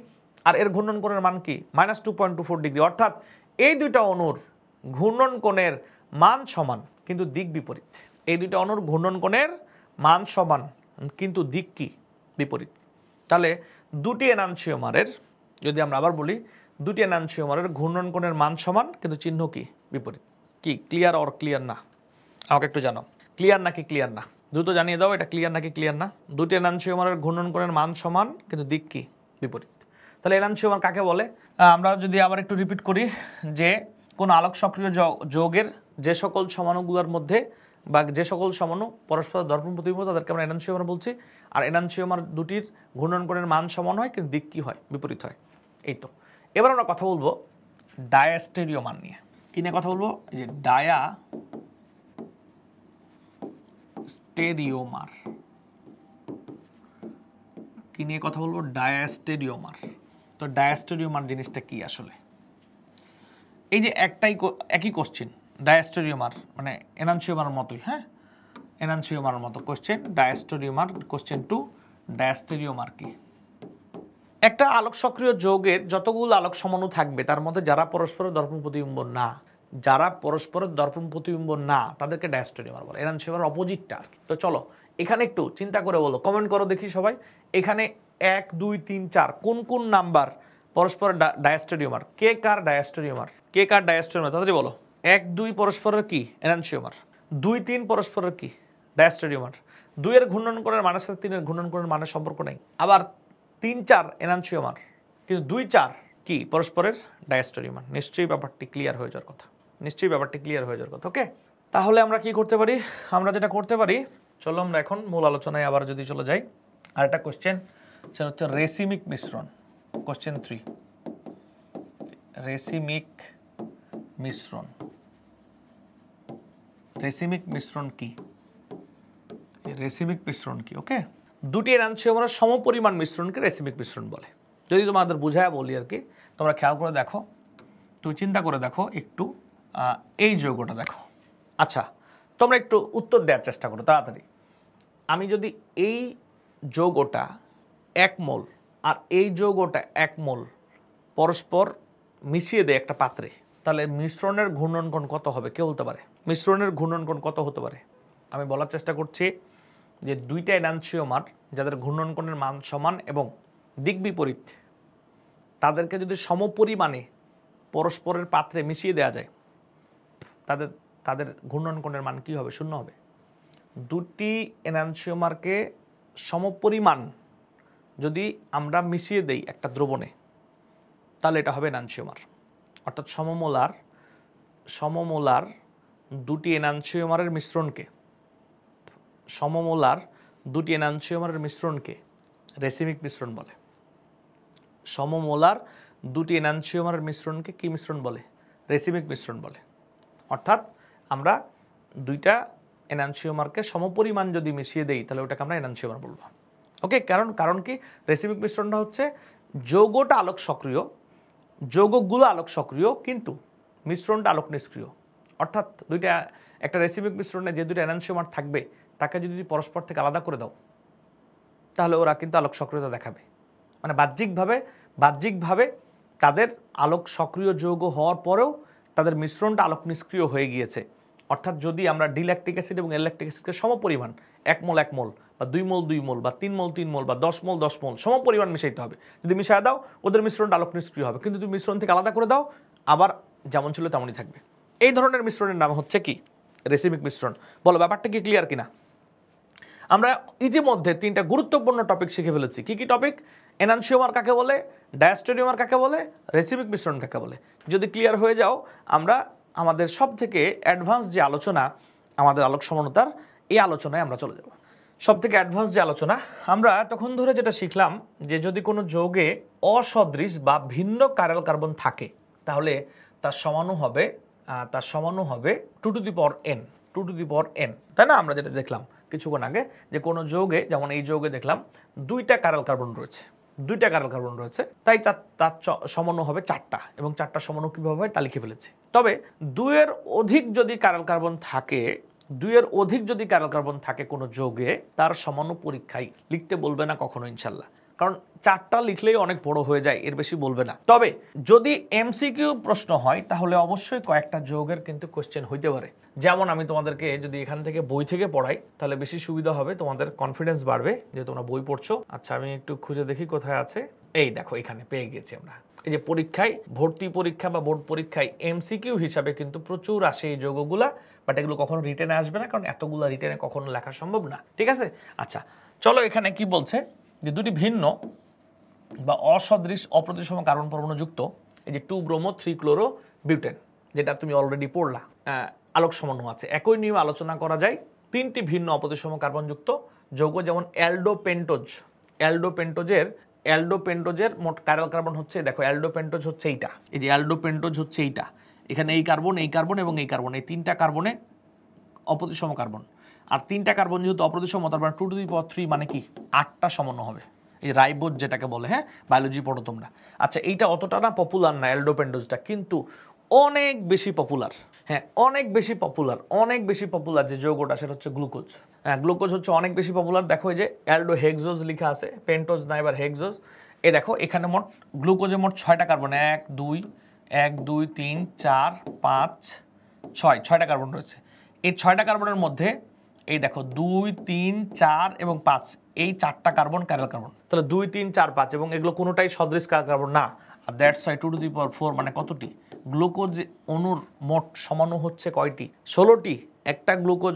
আর এর ঘূর্ণন কোণের মান কি -2.24 ডিগ্রি। অর্থাৎ এই দুইটা অণুর ঘূর্ণন কোণের মান সমান কিন্তু দিক বিপরীত। এই দুইটা অণুর ঘূর্ণন কোণের মান সমান কিন্তু দিক কি বিপরীত। তাহলে দুটি এনানসিওমারের, যদি আমরা আবার বলি, দুটি এনানসিওমারের ঘূর্ণন কোণের মান সমান কিন্তু চিহ্ন কি বিপরীত। কি ক্লিয়ার অর ক্লিয়ার না? আমাকে একটু জানাও, ক্লিয়ার নাকি ক্লিয়ার না? দ্রুত জানিয়ে দাও, এটা ক্লিয়ার নাকি ক্লিয়ার না? দুটি এনানসিওমারের ঘূর্ণন কোণের মান সমান কিন্তু দিক কি বিপরীত। তাহলে এনানসিওমার কাকে বলে? আমরা যদি আবার একটু রিপিট করি, যে কোন আলোক সক্রিয় যৌগের যে সকল সমাণুগুলোর মধ্যে বা যে সকল সমাণু পরস্পর দর্পণ প্রতিবিম্ব তাদেরকে আমরা এনানসিওমার বলছি। আর এনানসিওমার দুটির ঘূর্ণন কোণের মান সমান হয় কিন্তু দিক কি হয় বিপরীত হয়। এই তো। এবার আমরা কথা বলবো ডায়াস্টেরিওমার নিয়ে। কি নিয়ে কথা বলবো? এই যে ডায়াস্টেরিওমার। কি নিয়ে কথা বলবো? ডায়াস্টেরিওমার। তো ডায়াস্টেরিওমার জিনিসটা কি আসলে? এই যে একই কোশ্চেন, ডায়াস্টেরিওমার মানে এনানসিওমার মতোই, হ্যাঁ, এনানসিওমার মতো কোশ্চেন। ডায়াস্টেরিওমার কোশ্চেন 2, ডায়াস্টেরিওমার কি? একটা আলোক সক্রিয় যৌগের যতগুলো আলোক সমাণু থাকবে তার মধ্যে যারা পরস্পরের দর্পণ প্রতিবিম্ব না, যারা পরস্পরের দর্পণ প্রতিবিম্ব না তাদেরকে ডায়াস্টেরিওমার বলে। এনানসিওমার অপোজিটটা আর কি। তো চলো এখানে একটু চিন্তা করে বলো, কমেন্ট করো দেখি সবাই। এখানে 1 2 3 4 কোন কোন নাম্বার পরস্পর ডায়াস্টেরিওমার? কে কার ডায়াস্টেরিওমার? কে কার ডায়াস্টেরিওমার তাড়াতাড়ি বলো। 1 2 পরস্পরের কি এনানসিওমার, 2 3 পরস্পরের কি ডায়াস্টেরিওমার। 2 এর ঘূর্ণন কোণের মানের সাথে 3 এর ঘূর্ণন কোণের মানের সম্পর্ক নেই। আবার 3 4 এনানসিওমার, কিন্তু 2 4 কি পরস্পরের ডায়াস্টেরিওমার। নিশ্চয়ই ব্যাপারটি ক্লিয়ার হয়ে যাওয়ার কথা, নিশ্চয়ই ব্যাপারটি ক্লিয়ার হয়ে যাওয়ার কথা। ওকে, তাহলে আমরা কি করতে পারি? আমরা যেটা করতে পারি, চলো আমরা এখন মূল আলোচনায় আবার যদি চলে যাই। আর একটা কোশ্চেন, সেটা হচ্ছে রেসিমিক মিশ্রণ। কোশ্চেন 3, রেসিমিক মিশ্রণ। রেসিমিক মিশ্রণ কি? রেসিমিক মিশ্রণ কি? ওকে, দুটি এনানসিওমারের সমপরিমাণ মিশ্রণকে রেসিমিক মিশ্রণ বলে। যদি তোমাদের বুঝায় বলি আর কি, তোমরা খেয়াল করে দেখো, তুমি চিন্তা করে দেখো একটু, এই যৌগটা দেখো। আচ্ছা, তোমরা একটু উত্তর দেওয়ার চেষ্টা করো তাড়াতাড়ি। আমি যদি এই যৌগটা 1 মোল আর এই যৌগটা 1 মোল পরস্পর মিশিয়ে দেয় একটা পাত্রে, তাহলে মিশ্রণের ঘূর্ণন কোণ কত হবে? কে বলতে পারে মিশ্রণের ঘূর্ণন কোণ কত হতে পারে? আমি বলার চেষ্টা করছি যে দুইটা এনানসিওমার যাদের ঘূর্ণন কোণের মান সমান এবং দিক বিপরীত, তাদেরকে যদি সমপরিমাণে পরস্পরের পাত্রে মিশিয়ে দেওয়া যায়, তাদের ঘূর্ণন কোণের মান কি হবে? 0 হবে। দুটি এনানসিওমারকে সমপরিমাণ যদি আমরা মিশিয়ে দেই একটা দ্রবণে, তাহলে এটা হবে এনানসিওমার। অর্থাৎ সমমোলার দুটি এনানসিওমারের মিশ্রণকে, সমমোলার দুটি এনানসিওমারের মিশ্রণকে রেসিমিক মিশ্রণ বলে। সমমোলার দুটি এনানসিওমারের মিশ্রণকে কি মিশ্রণ বলে? রেসিমিক মিশ্রণ বলে। অর্থাৎ আমরা দুইটা এনানসিওমারকে সমপরিমাণ যদি মিশিয়ে দেই তাহলে ওটাকে আমরা এনানসিওমার বলবো। ওকে, কারণ কি রেসিমিক মিশ্রণটা হচ্ছে যৌগটা আলোক সক্রিয়, যৌগগুলো আলোক সক্রিয় কিন্তু মিশ্রণটা আলোক নিষ্ক্রিয়। অর্থাৎ দুইটা একটা রেসিমিক মিশ্রণে যে দুটো এনানসিওমার থাকবে তাকে যদি পরস্পর থেকে আলাদা করে দাও তাহলে ওরা কিন্তু আলোক সক্রিয়তা দেখাবে। মানে বাহ্যিকভাবে তাদের আলোক সক্রিয় যৌগ হওয়ার পরেও তাদের মিশ্রণটা আলোক নিষ্ক্রিয় হয়ে গিয়েছে। অর্থাৎ যদি আমরা ডিল্যাকটিক অ্যাসিড এবং অ্যালল্যাকটিক অ্যাসিডকে সমপরিমাণ 1 মোল 1 মোল বা 2 মোল 2 মোল বা 3 মোল 3 মোল বা 10 মোল 10 মোল সমপরিমাণ মিশাইতে হবে। যদি মিশায় দাও ওদের মিশ্রণটা আলোক নিষ্ক্রিয় হবে, কিন্তু তুমি মিশ্রণ থেকে আলাদা করে দাও আবার যেমন ছিল তেমনই থাকবে। এই ধরনের মিশ্রণের নাম হচ্ছে কি? রেসিমিক মিশ্রণ। বলো ব্যাপারটা কি ক্লিয়ার কিনা? আমরা ইতিমধ্যে 3টা গুরুত্বপূর্ণ টপিক শিখে ফেলেছি। কি কি টপিক? এনানসিওমার কাকে বলে, ডায়াস্টেরিওমার কাকে বলে, রেসিমিক মিশ্রণ কাকে বলে। যদি ক্লিয়ার হয়ে যাও আমরা আমাদের সব থেকে অ্যাডভান্স যে আলোচনা আমাদের আলোক সমানুতার, এই আলোচনায় আমরা চলে যাব। সব থেকে অ্যাডভান্স যে আলোচনা আমরা তখন ধরে যেটা শিখলাম যে যদি কোনো যৌগে অসদৃশ বা ভিন্ন কাইরাল কার্বন থাকে তাহলে তার সমাণু হবে 2 to the power n, 2 to the power n, তাই না? আমরা যেটা দেখলাম কিছুক্ষণ আগে যে কোনো যৌগে, যেমন এই যৌগে দেখলাম 2টা কাইরাল কার্বন রয়েছে, তাই তার সমাণু হবে 4টা, এবং 4টা সমাণু কিভাবে হয় তা লিখে ফেলেছি। তবে 2 এর অধিক যদি কাইরাল কার্বন থাকে কোনো যৌগে, তার সমাণু পরীক্ষায় লিখতে বলবে না কখনো ইনশাল্লাহ, কারণ 4টা লিখলেই অনেক বড় হয়ে যায়, এর বেশি বলবে না। তবে যদি এমসিকিউ প্রশ্ন হয় তাহলে অবশ্যই কয়েকটা যৌগের কিন্তু কোশ্চেন হইতে পারে। যেমন আমি তোমাদেরকে যদি এখান থেকে বই থেকে পড়াই তাহলে বেশি সুবিধা হবে, তোমাদের কনফিডেন্স বাড়বে যে তোমরা বই পড়ছো। আচ্ছা আমি একটু খুঁজে দেখি কোথায় আছে। এই দেখো এখানে পেয়ে গেছি আমরা। এই যে পরীক্ষায়, ভর্তি পরীক্ষা বা বোর্ড পরীক্ষায় এমসিকিউ হিসাবে কিন্তু প্রচুর আসে এই যৌগগুলা, বাট এগুলো কখনো রিটেনে আসবে না, কারণ এতগুলা রিটেনে কখনো লেখা সম্ভব না। ঠিক আছে? আচ্ছা চলো এখানে কি বলছে যে দুটি ভিন্ন বা অসদৃশ অপ্রতিসম কার্বন পরমাণু যুক্ত এই যে 2 ব্রোমো 3 ক্লোরো বিউটেন, যেটা তুমি অলরেডি পড়লা, আলোক সমাণু আছে। একই নিয়মে আলোচনা করা যায় 3টি ভিন্ন অপ্রতিসম কার্বনযুক্ত যৌগ, যেমন অ্যালডোপেন্টোজের মোট কাইরাল কার্বন হচ্ছে, দেখো অ্যালডোপেন্টোজ হচ্ছে এইটা, এই যে অ্যালডোপেন্টোজ হচ্ছে এইটা, এখানে এই কার্বন এই কার্বন এবং এই কার্বন, এই 3টা কার্বনে অপ্রতিসম কার্বন। আর 3টা কার্বন যেহেতু অপ্রতিসম, তার মানে 2 টু দি পাওয়ার 3 মানে কি 8টা সমাণু হবে। এই রাইবোজ যেটাকে বলে, হ্যাঁ বায়োলজি পড়ো তোমরা। আচ্ছা এইটা অতটা না পপুলার না অ্যালডোপেন্টোজটা, কিন্তু অনেক বেশি পপুলার, হ্যাঁ অনেক বেশি পপুলার যে যৌগটা সেটা হচ্ছে গ্লুকোজ। হ্যাঁ গ্লুকোজ হচ্ছে অনেক বেশি পপুলার। দেখো এই যে অ্যালডোহেক্সোজ লেখা আছে, পেন্টোজ না এবার হেক্সোজ। এই দেখো এখানে মোট গ্লুকোজে মোট 6টা কার্বন, 1 2 3 4 5 6টা কার্বন রয়েছে। এই 6টা কার্বনের মধ্যে এই দেখো 2 3 4 এবং 5, এই 4টা কার্বন কাইরাল কার্বন। তাহলে 2 3 4 5 এবং এগুলো কোনোটাই সদৃশ কাইরাল কার্বন না। আর দ্যাটস ওয়াই 2 টু দি পাওয়ার 4 মানে কতটি? গ্লুকোজ অণুর মোট সমাণু হচ্ছে কয়টি? 16টি। একটা গ্লুকোজ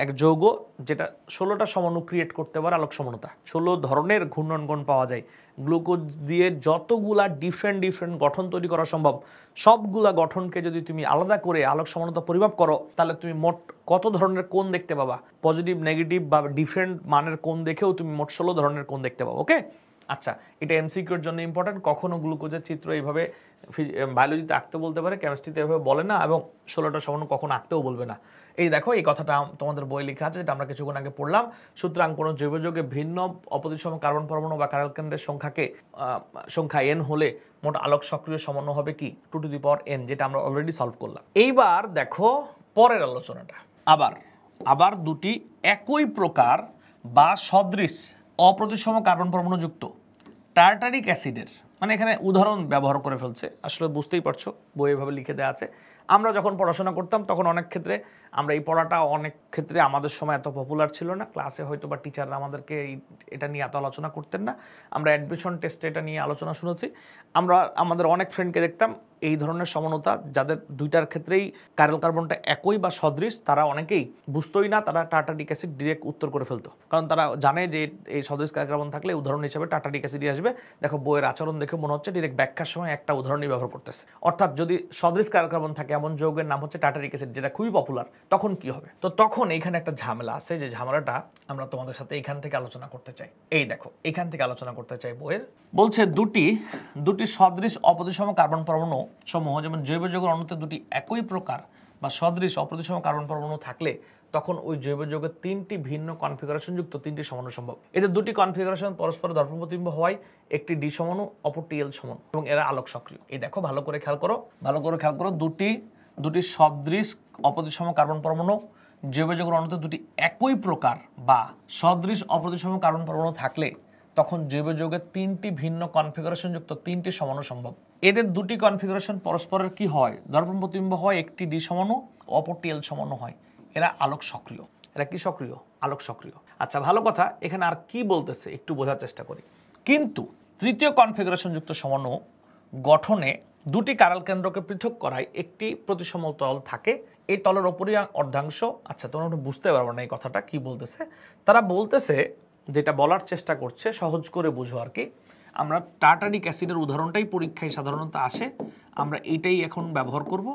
এক যৌগ যেটা 16টা সমাণু ক্রিয়েট করতে পারে আলোক সমানুতা। 16 ধরনের ঘূর্ণনগণ পাওয়া যায়। গ্লুকোজ দিয়ে যতগুলা ডিফারেন্ট গঠন তৈরি করা সম্ভব, সবগুলা গঠনকে যদি তুমি আলাদা করে আলোক সমানুতা পরিমাপ করো তাহলে তুমি মোট কত ধরনের কোণ দেখতে পাবা? পজিটিভ নেগেটিভ বা ডিফারেন্ট মানের কোণ দেখেও তুমি মোট 16 ধরনের কোণ দেখতে পাবো। ওকে আচ্ছা, এটা এমসিকিউর জন্য ইম্পর্টেন্ট। কখনো গ্লুকোজের চিত্র এইভাবে বায়োলজিতে আঁকতে বলতে পারে, কেমিস্ট্রিতে এভাবে বলে না, এবং 16টা সমাণু কখনো আঁকতেও বলবে না। এই দেখো এই কথাটা তোমাদের বই লেখা আছে, যেটা আমরা কিছুক্ষণ আগে পড়লাম। সুতরাং কোনো জৈব যৌগে ভিন্ন অপ্রতিসম কার্বন পরমাণু বা কাইরাল কেন্দ্রের সংখ্যা n হলে মোট আলোক সক্রিয় সমাণু হবে কি 2 টু দি পাওয়ার n, যেটা আমরা অলরেডি সলভ করলাম। এইবার দেখো পরের আলোচনাটা। আবার দুটি একই প্রকার বা সদৃশ অপ্রতিসম কার্বন পরমাণু যুক্ত টার্টারিক অ্যাসিডের, মানে এখানে উদাহরণ ব্যবহার করে ফেলছে, আসলে বুঝতেই পারছো বই এভাবে লিখে দেওয়া আছে। আমরা যখন পড়াশোনা করতাম তখন অনেক ক্ষেত্রে আমরা এই পড়াটা অনেক ক্ষেত্রে আমাদের সময় এত পপুলার ছিল না, ক্লাসে হয়তো বা টিচাররা আমাদেরকে এটা নিয়ে এত আলোচনা করতেন না। আমরা অ্যাডমিশন টেস্টে এটা নিয়ে আলোচনা শুনেছি। আমরা আমাদের অনেক ফ্রেন্ডকে দেখতাম এই ধরনের সমানতা যাদের দুইটার ক্ষেত্রেই কাইরাল কার্বনটা একই বা সদৃশ, তারা অনেকেই বুঝতোই না, তারা টার্টারিক অ্যাসিড ডিরেক্ট উত্তর করে ফেলতো, কারণ তারা জানে যে এই সদৃশ কাইরাল কার্বন থাকলে উদাহরণ হিসেবে টার্টারিক অ্যাসিডই আসবে। দেখো বইয়ের আচরণ দেখে মনে হচ্ছে ডিরেক্ট ব্যাখ্যার সময় একটা উদাহরণই ব্যবহার করতেছে। অর্থাৎ যদি সদৃশ কাইরাল কার্বন থাকে এমন যৌগের নাম হচ্ছে টার্টারিক অ্যাসিড, যেটা খুবই পপুলার, তখন কি হবে? তো তখন এইখানে একটা ঝামেলা আছে, যে ঝামেলাটা আমরা তোমাদের সাথে এখান থেকে আলোচনা করতে চাই। এই দেখো এখান থেকে আলোচনা করতে চাই। বইয়ের বলছে দুটি সদৃশ অপ্রতিসম কার্বন পরমাণু সমূহ, যেমন জৈব যৌগের অণুতে দুটি একই প্রকার বা সদৃশ অপ্রতিসম কার্বন পরমাণু থাকলে তখন ওই জৈব যৌগের 3টি ভিন্ন কনফিগারেশন যুক্ত 3টি সমাণু সম্ভব। এদের দুটি কনফিগারেশন পরস্পর দর্পণ প্রতিবিম্ব হওয়ায় একটি ডি সমাণু অপরটি এল সমাণু, এবং এরা আলোক সক্রিয়। এই দেখো ভালো করে খেয়াল করো, দুটি সদৃশ অপ্রতিসম কার্বন পরমাণু জৈব যৌগের অণুতে দুটি একই প্রকার বা সদৃশ অপ্রতিসম কার্বন পরমাণু থাকলে তখন জৈব যৌগের 3টি ভিন্ন কনফিগারেশন যুক্ত 3টি সমাণু সম্ভব। এদের দুটি কনফিগারেশন পরস্পরের কি হয়, দর্পণ প্রতিবিম্ব হয়, একটি ডি সমাণু অপরটি এল সমাণু হয়। এরা আলোক সক্রিয়। এরা কি সক্রিয়? আলোক সক্রিয়। আচ্ছা ভালো কথা, এখানে আর কি বলতেছে একটু বোঝার চেষ্টা করি। কিন্তু তৃতীয় কনফিগারেশন যুক্ত সমাণু গঠনে দুটি কারাল কেন্দ্রকে পৃথক করায় একটি প্রতিসম তল থাকে। এই তলের ওপরই অর্ধাংশ, আচ্ছা তোমরা বুঝতে পারবো না এই কথাটা কি বলতেছে। তারা বলতেছে, যেটা বলার চেষ্টা করছে সহজ করে বুঝো আর কি, আমরা টার্টারিক অ্যাসিডের উদাহরণটাই পরীক্ষায় সাধারণত আসে, আমরা এইটাই এখন ব্যবহার করব।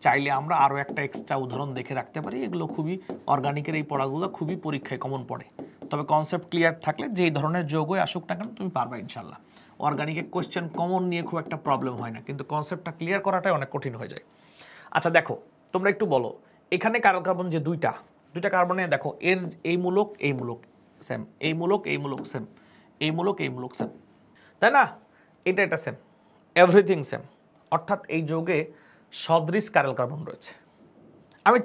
চাইলে আমরা আরও একটা এক্সট্রা উদাহরণ দেখে রাখতে পারি। এগুলো খুবই অর্গানিকের এই পড়াগুলো খুবই পরীক্ষায় কমন পড়ে। তবে কনসেপ্ট ক্লিয়ার থাকলে যেই ধরনের যৌগই আসুক না কেন তুমি পারবা ইনশাল্লাহ। অর্গানিকের কোয়েশ্চেন কমন নিয়ে খুব একটা প্রবলেম হয় না, কিন্তু কনসেপ্টটা ক্লিয়ার করাটাই অনেক কঠিন হয়ে যায়। আচ্ছা দেখো, তোমরা একটু বলো, এখানে কার্বন কার্বন যে দুইটা কার্বনে দেখো, এর এই মূলক সেম, এই মূলক সেম, এই মূলক সেম, তাই না? এটা সেম, এভরিথিং সেম। অর্থাৎ এই যৌগে সদৃশ কার্বন কার্বন রয়েছে। আমি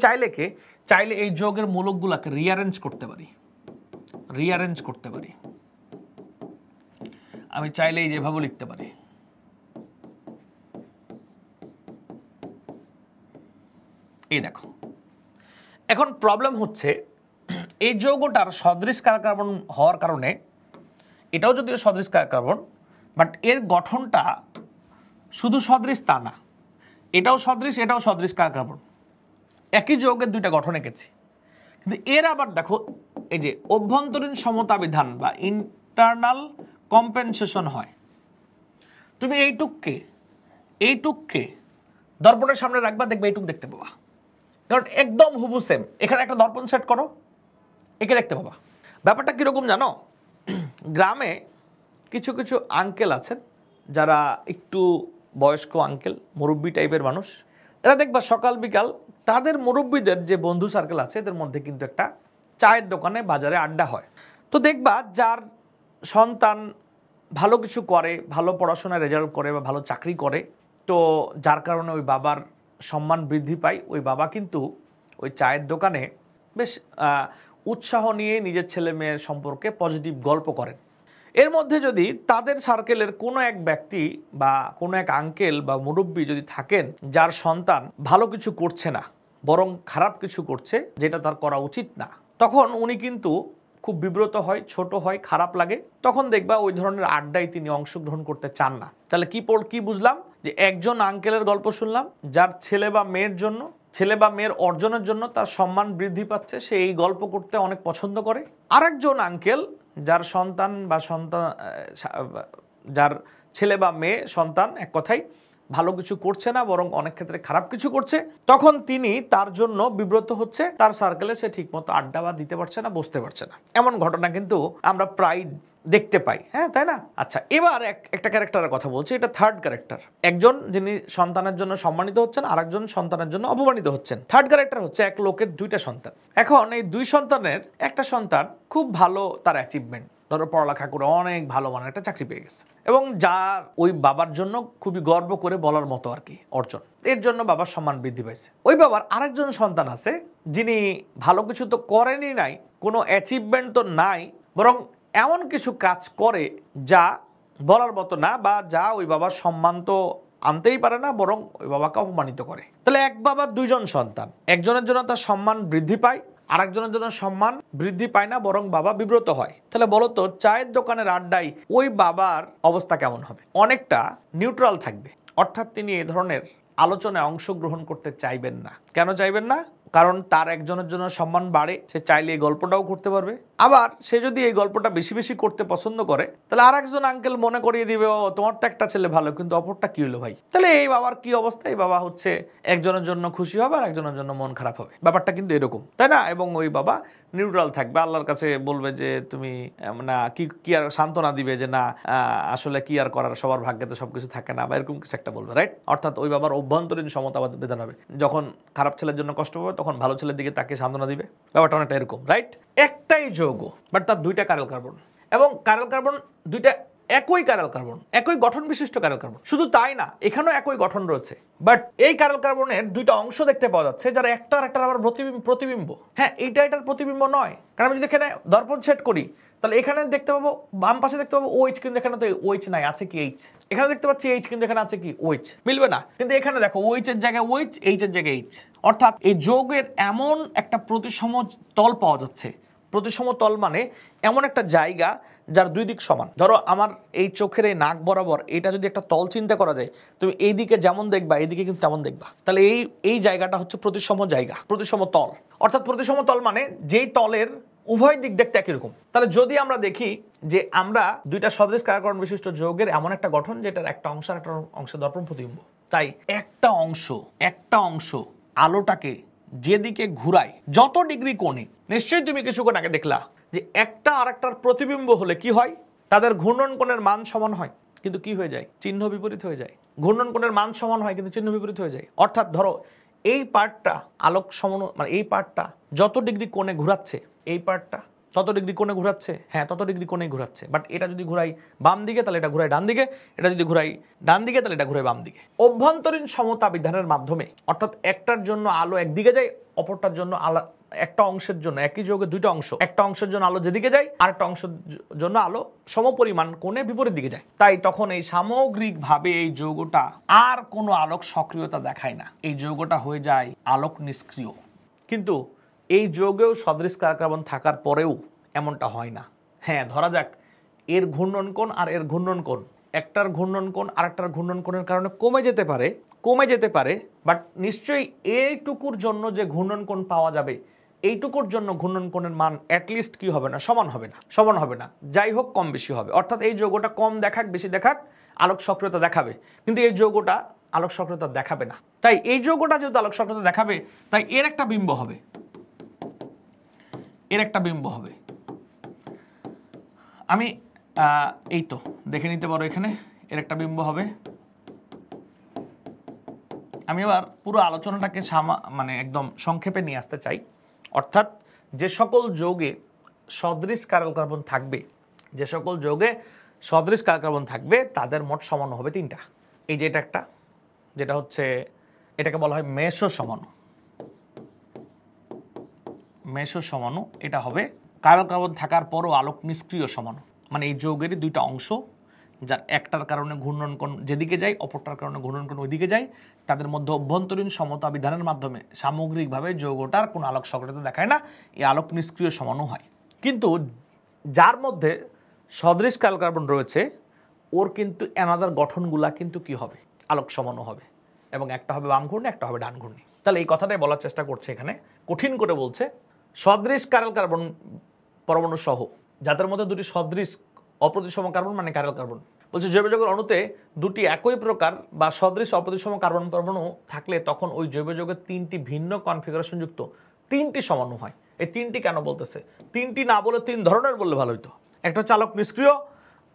চাইলে এই যৌগের মূলকগুলোকে রিঅ্যারেঞ্জ করতে পারি। আমি চাইলে এই যেভাবে লিখতে পারি, এই দেখো। এখন প্রবলেম হচ্ছে এই যৌগটার সদৃশ কার্বন হওয়ার কারণে, এটাও যদিও সদৃশ কার্বন, বাট এর গঠনটা শুধু সদৃশ তা না, এটাও সদৃশ কার্বন। একই যৌগের দুইটা গঠন এঁকেছি, কিন্তু এর আবার দেখো এই যে অভ্যন্তরীণ সমতা বিধান বা ইন্টারনাল কম্পেনসেশন হয়। তুমি এইটুককে দর্পণের সামনে রাখবা, দেখবে এইটুক দেখতে পাবা, কারণ একদম হুবু সেম। এখানে একটা দর্পণ সেট করো, একে দেখতে পাবা। ব্যাপারটা কীরকম জানো, গ্রামে কিছু কিছু আঙ্কেল আছেন যারা একটু বয়স্ক আঙ্কেল, মুরব্বী টাইপের মানুষ, এরা দেখবা সকাল বিকাল তাদের মুরব্বীদের যে বন্ধু সার্কেল আছে এদের মধ্যে কিন্তু একটা চায়ের দোকানে বাজারে আড্ডা হয়। তো দেখবা যার সন্তান ভালো কিছু করে, ভালো পড়াশোনায় রেজাল্ট করে বা ভালো চাকরি করে, তো যার কারণে ওই বাবার সম্মান বৃদ্ধি পায়, ওই বাবা কিন্তু ওই চায়ের দোকানে বেশ উৎসাহ নিয়ে নিজের ছেলে মেয়ের সম্পর্কে পজিটিভ গল্প করেন। এর মধ্যে যদি তাদের সার্কেলের কোনো এক ব্যক্তি বা কোনো এক আঙ্কেল বা মুরব্বী যদি থাকেন যার সন্তান ভালো কিছু করছে না, বরং খারাপ কিছু করছে, যেটা তার করা উচিত না, তখন উনি কিন্তু খুব বিব্রত হয়, ছোট হয়, খারাপ লাগে। তখন দেখবা ওই ধরনের আড্ডায় তিনি অংশগ্রহণ করতে চান না। তাহলে কি বুঝলাম, যে একজন আঙ্কেলের গল্প শুনলাম যার ছেলে বা মেয়ের অর্জনের জন্য তার সম্মান বৃদ্ধি পাচ্ছে, সে এই গল্প করতে অনেক পছন্দ করে। আরেকজন আঙ্কেল যার যার ছেলে বা মেয়ে সন্তান এক কথায় ভালো কিছু করছে না, বরং অনেক ক্ষেত্রে খারাপ কিছু করছে, তখন তিনি তার জন্য বিব্রত হচ্ছে, তার সার্কেলে সে ঠিকমতো আড্ডা বা দিতে পারছে না, বসতে পারছে না। এমন ঘটনা কিন্তু আমরা প্রায় দেখতে পাই, হ্যাঁ তাই না? আচ্ছা, এবার একটা ক্যারেক্টারের কথা বলছি, এটা থার্ড ক্যারেক্টার। একজন যিনি সন্তানের জন্য সম্মানিত হচ্ছেন, আরেকজন সন্তানের জন্য অপমানিত হচ্ছেন। থার্ড ক্যারেক্টার হচ্ছে এক লোকের দুইটা সন্তান। এখন এই দুই সন্তানের একটা সন্তান খুব ভালো, তার অ্যাচিভমেন্ট, ধরো পড়ালেখা করে অনেক ভালো মানের একটা চাকরি পেয়ে গেছে, এবং যার ওই বাবার জন্য খুবই গর্ব করে বলার মতো আর কি অর্জন, এর জন্য বাবার সম্মান বৃদ্ধি পাইছে। ওই বাবার আরেকজন সন্তান আছে যিনি ভালো কিছু তো করেনি, নাই কোনো অ্যাচিভমেন্ট তো নাই, বরং এমন কিছু কাজ করে যা বলার মতো না, বা যা ওই বাবার সম্মান তো আনতেই পারে না, বরং ওই বাবাকে অপমানিত করে। তাহলে এক বাবার দুইজন সন্তান, একজনের জন্য তার সম্মান বৃদ্ধি পায়, আরেকজনের জন্য সম্মান বৃদ্ধি পায় না, বরং বাবা বিব্রত হয়। তাহলে বলো তো, চায়ের দোকানের আড্ডায় ওই বাবার অবস্থা কেমন হবে? অনেকটা নিউট্রাল থাকবে, অর্থাৎ তিনি এ ধরনের আলোচনায় অংশগ্রহণ করতে চাইবেন না। কেন চাইবেন না? কারণ তার একজনের জন্য সম্মান বাড়ে, সে চাইলে এই গল্পটাও করতে পারবে। আবার সে যদি এই গল্পটা বেশি বেশি করতে পছন্দ করে, তাহলে আরেকজন আঙ্কেল মনে করিয়ে দিবে, ও তোমার তো একটা ছেলে ভালো, কিন্তু অপরটা কি হলো ভাই? তাহলে এই বাবার কি অবস্থা? এই বাবা হচ্ছে একজনের জন্য খুশি হবে আর একজনের জন্য মন খারাপ হবে। ব্যাপারটা কিন্তু এরকম, তাই না? এবং ওই বাবা নিউট্রাল থাকবে, আল্লাহর কাছে বলবে যে তুমি না কি আর সান্ত্বনা দিবে যে না আসলে কি আর করার, সবার ভাগ্যে তো সবকিছু থাকে না, বা এরকম কিছু একটা বলবে, রাইট? অর্থাৎ ওই বাবার অভ্যন্তরীণ সমতা বিধান হবে, যখন খারাপ ছেলের জন্য কষ্ট পাবে তখন ভালো ছেলের দিকে তাকে সান্ত্বনা দিবে। ব্যাপারটা অনেকটা এরকম, রাইট? একটাই যৌগ, বাট তার দুইটা কার্বন কার্বন, এবং কার্বন কার্বন দুইটা একই কাইরাল কার্বন, একই গঠন বিশিষ্ট কাইরাল কার্বন। শুধু তাই না, এখানেও একই গঠন রয়েছে, বাট এই কাইরাল কার্বনের দুইটা অংশ দেখতে পাওয়া যাচ্ছে যারা একটার আবার প্রতিবিম্ব। হ্যাঁ, এইটা এটার প্রতিবিম্ব নয়, কারণ আমি যদি এখানে দর্পণ সেট করি তাহলে এখানে দেখতে পাবো বাম পাশে দেখতে পাবো OH, কিন্তু এখানে তো OH নাই, আছে কি H। এখানে দেখতে পাচ্ছি H, কিন্তু এখানে আছে কি OH, মিলবে না। কিন্তু এখানে দেখো OH এর জায়গায় OH, H এর জায়গায় H, অর্থাৎ এই যৌগের এমন একটা প্রতিসম তল পাওয়া যাচ্ছে। প্রতিসম তল মানে এমন একটা জায়গা যার দুই দিক সমান। ধরো আমার এই চোখের এই নাক বরাবর এটা যদি একটা তল চিন্তা করা যায়, তুমি এইদিকে যেমন দেখবা এইদিকে কিন্তু তেমন দেখবা, তাহলে এই জায়গাটা হচ্ছে প্রতিসম জায়গা, প্রতিসম তল। অর্থাৎ প্রতিসম তল মানে যেই তলের উভয় দিক দেখতে একই রকম। তাহলে যদি আমরা দেখি যে আমরা দুইটা সদৃশ কারকরণ বিশিষ্ট যৌগের এমন একটা গঠন যেটার একটা অংশ আর একটা অংশের দর্পণ প্রতিবিম্ব, তাই একটা অংশ আলোটাকে যেদিকে ঘুরায় যত ডিগ্রি কোণে, নিশ্চয়ই তুমি কিছুক্ষণ আগে দেখলা যে একটা আর একটার প্রতিবিম্ব হলে কি হয়, তাদের ঘূর্ণন কোণের মান সমান হয়, কিন্তু কি হয়ে যায়, চিহ্ন বিপরীত হয়ে যায়। ঘূর্ণন কোণের মান সমান হয় কিন্তু চিহ্ন বিপরীত হয়ে যায়। অর্থাৎ ধরো এই পার্টটা আলোক সমান, মানে এই পার্টটা যত ডিগ্রি কোণে ঘুরাচ্ছে, এই পার্টটা তত ডিগ্রি কোণে ঘুরাচ্ছে, হ্যাঁ তত ডিগ্রি কোণেই ঘুরাচ্ছে। বাট এটা যদি ঘুরাই বাম দিকে তাহলে এটা ঘুরাই ডান দিকে, এটা যদি ঘুরাই ডান দিকে তাহলে এটা ঘুরাই বাম দিকে। অভ্যন্তরীণ সমতা বিধানের মাধ্যমে, অর্থাৎ একটার জন্য আলো একদিকে যায়, অপরটার জন্য একটা অংশের জন্য, একই যৌগের দুইটা অংশ, একটা অংশের জন্য আলো যেদিকে যায় আর একটা অংশের জন্য আলো সমপরিমাণ কোণে বিপরীত দিকে যায়। তাই তখন এই সামগ্রিকভাবে এই যৌগটা আর কোনো আলোক সক্রিয়তা দেখায় না, এই যৌগটা হয়ে যায় আলোক নিষ্ক্রিয়। কিন্তু এই যৌগেও সদৃশ কার্বন থাকার পরেও এমনটা হয় না। হ্যাঁ, ধরা যাক এর ঘূর্ণন কোণ আর এর ঘূর্ণন কোণ, একটার ঘূর্ণন কোণ আর একটার ঘূর্ণন কোণের কারণে কমে যেতে পারে, বাট নিশ্চয়ই এইটুকুর জন্য যে ঘূর্ণন কোণ পাওয়া যাবে, এইটুকুর জন্য ঘূর্ণন কোণের মান অ্যাটলিস্ট কি হবে না, সমান হবে না, যাই হোক কম বেশি হবে। অর্থাৎ এই যৌগটা কম দেখাক বেশি দেখাক আলোক সক্রিয়তা দেখাবে, কিন্তু এই যৌগটা আলোক সক্রিয়তা দেখাবে না। তাই এই যৌগটা যেহেতু আলোক সক্রিয়তা দেখাবে, তাই এর একটা বিম্ব হবে, আমি এই তো দেখে নিতে পারো এখানে এর একটা বিম্ব হবে। আমি এবার পুরো আলোচনাটাকে মানে একদম সংক্ষেপে নিয়ে আসতে চাই। অর্থাৎ যে সকল যৌগে সদৃশ কাইরাল কার্বন থাকবে, তাদের মোট সমাণু হবে তিনটা। এই যে এটা একটা, যেটা হচ্ছে এটাকে বলা হয় মেসো সমাণু, এটা হবে কাইরাল কার্বন থাকার পরও আলোক নিষ্ক্রিয় সমাণু। মানে এই যৌগেরই দুইটা অংশ যার একটার কারণে ঘূর্ণন কোণ যেদিকে যায়, অপরটার কারণে ঘূর্ণন কোণ ওইদিকে যায়, তাদের মধ্যে অভ্যন্তরীণ সমতা বিধানের মাধ্যমে সামগ্রিকভাবে যৌগটার কোনো আলোক সক্রিয়তা দেখায় না, এই আলোক নিষ্ক্রিয় সমাণু হয়। কিন্তু যার মধ্যে সদৃশ কাইরাল কার্বন রয়েছে, ওর কিন্তু অ্যানাদার গঠনগুলা কিন্তু কি হবে, আলোক সমাণু হবে, এবং একটা হবে বাম ঘূর্ণি, একটা হবে ডান ঘূর্ণি। তাহলে এই কথাটাই বলার চেষ্টা করছে এখানে, কঠিন করে বলছে সদৃশ কাইরাল কার্বন পরমাণু সহ, যাদের মধ্যে দুটি সদৃশ অপ্রতিসম কার্বন মানে কাইরাল কার্বন। বলছে জৈব যৌগের অণুতে দুটি একই প্রকার বা সদৃশ অপ্রতিসম কার্বন পরমাণু থাকলে তখন ওই জৈব যৌগের তিনটি ভিন্ন কনফিগারেশন যুক্ত তিনটি সমাণু হয়। এই তিনটি কেন বলতেছে, তিনটি না বলে তিন ধরনের বললে ভালো হতো। একটা হচ্ছে আলোক নিষ্ক্রিয়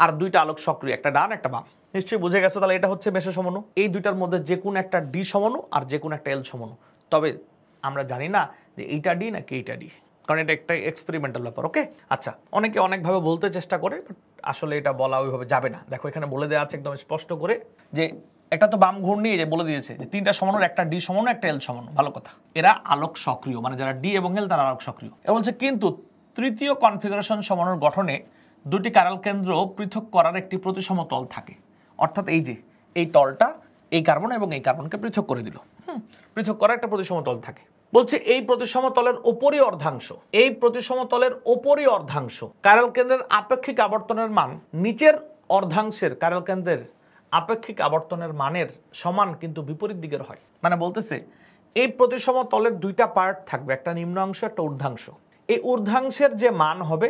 আর দুইটা আলোক সক্রিয়, একটা ডান একটা বাম। নিশ্চয়ই বুঝে গেছো। তাহলে এটা হচ্ছে মেসো সমাণু। এই দুইটার মধ্যে যে কোনো একটা ডি সমাণু আর যে কোনো একটা এল সমাণু। তবে আমরা জানি না যে এইটা ডি নাকি এইটা ডি, কারণ এটা একটা এক্সপেরিমেন্টাল ব্যাপার। ওকে, আচ্ছা, অনেকে অনেকভাবে বলতে চেষ্টা করে, বাট আসলে এটা বলা ওইভাবে যাবে না। দেখো এখানে বলে দেওয়া আছে একদম স্পষ্ট করে যে এটা তো বাম ঘূর্ণি, যে বলে দিয়েছে যে তিনটা সমাণুর একটা ডি সমাণু একটা এল সমাণু। ভালো কথা, এরা আলোক সক্রিয়, মানে যারা ডি এবং এল তারা আলোক সক্রিয়। এ বলছে কিন্তু তৃতীয় কনফিগারেশন সমাণুর গঠনে দুটি কাইরাল কেন্দ্র পৃথক করার একটি প্রতিসম তল থাকে। অর্থাৎ এই যে এই তলটা এই কার্বন এবং এই কার্বনকে পৃথক করে দিল, পৃথক করার একটা প্রতিসম তল থাকে। বলছে এই প্রতিসম তলের উপরই অর্ধাংশ কাইরাল কেন্দ্রের আপেক্ষিক আবর্তনের মান নিচের অর্ধাংশের কাইরাল কেন্দ্রের আপেক্ষিক আবর্তনের মানের সমান কিন্তু বিপরীত দিকের হয়। মানে বলতেছে এই প্রতিসম তলের দুইটা পার্ট থাকবে, একটা নিম্নাংশ একটা ঊর্ধ্বাংশ। এই ঊর্ধ্বাংশের যে মান হবে,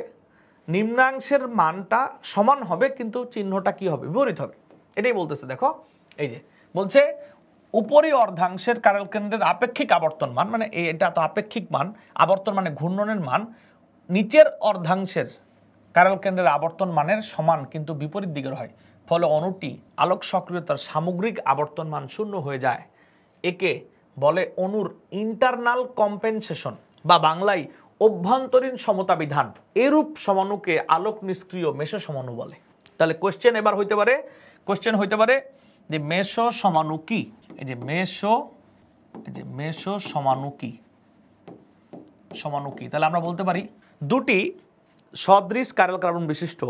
নিম্নাংশের মানটা সমান হবে, কিন্তু চিহ্নটা কি হবে, বিপরীত হবে। এটাই বলতেছে। দেখো এই যে বলছে উপরি অর্ধাংশের কাইরাল কেন্দ্রের আপেক্ষিক আবর্তন মান, মানে এটা তো আপেক্ষিক মান, আবর্তন মানে ঘূর্ণনের মান, নিচের অর্ধাংশের কাইরাল কেন্দ্রের আবর্তন মানের সমান কিন্তু বিপরীত দিকের হয়। ফলে অণুটি আলোক সক্রিয়তার সামগ্রিক আবর্তন মান শূন্য হয়ে যায়। একে বলে অণুর ইন্টারনাল কম্পেনসেশন বা বাংলায় অভ্যন্তরীণ সমতা বিধান। এরূপ সমাণুকে আলোক নিষ্ক্রিয় মেসো সমাণু বলে। তাহলে কোশ্চেন হইতে পারে যে মেসো সমাণু কি, এই যে মেসো সমাণু কি, তাহলে আমরা বলতে পারি দুটি সদৃশ কাইরাল কার্বন বিশিষ্ট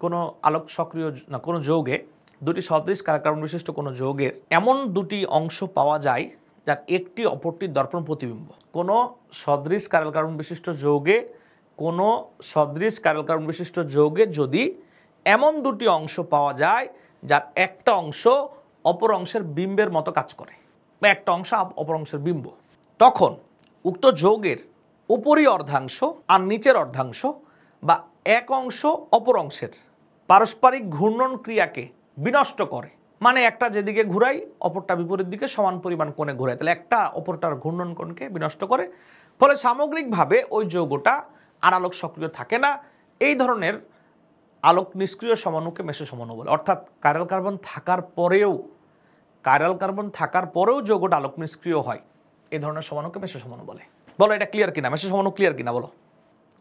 কোনো আলোক সক্রিয় না কোনো যৌগে, দুটি সদৃশ কাইরাল কার্বন বিশিষ্ট কোনো যৌগের এমন দুটি অংশ পাওয়া যায় যার একটি অপরটির দর্পণ প্রতিবিম্ব। কোনো সদৃশ কাইরাল কার্বন বিশিষ্ট যৌগে যদি এমন দুটি অংশ পাওয়া যায় যার একটা অংশ অপর অংশের বিম্বের মতো কাজ করে, বা একটা অংশ অপর অংশের বিম্ব, তখন উক্ত যৌগের উপরি অর্ধাংশ আর নিচের অর্ধাংশ বা এক অংশ অপর অংশের পারস্পরিক ঘূর্ণন ক্রিয়াকে বিনষ্ট করে। মানে একটা যেদিকে ঘুরাই অপরটা বিপরীত দিকে সমান পরিমাণ কোণে ঘুরায়, তাহলে একটা অপরটার ঘূর্ণন কোণকে বিনষ্ট করে, ফলে সামগ্রিকভাবে ওই যৌগটা আর আলোক সক্রিয় থাকে না। এই ধরনের আলোক নিষ্ক্রিয় সমাণুকে মেসো সমাণু বলে। অর্থাৎ কাইরাল কার্বন থাকার পরেও যৌগটা আলোক নিষ্ক্রিয় হয়, এই ধরনের সমাণুকে মেসো সমাণু বলে। বলো এটা ক্লিয়ার কিনা, মেসো সমাণু ক্লিয়ার কিনা বলো,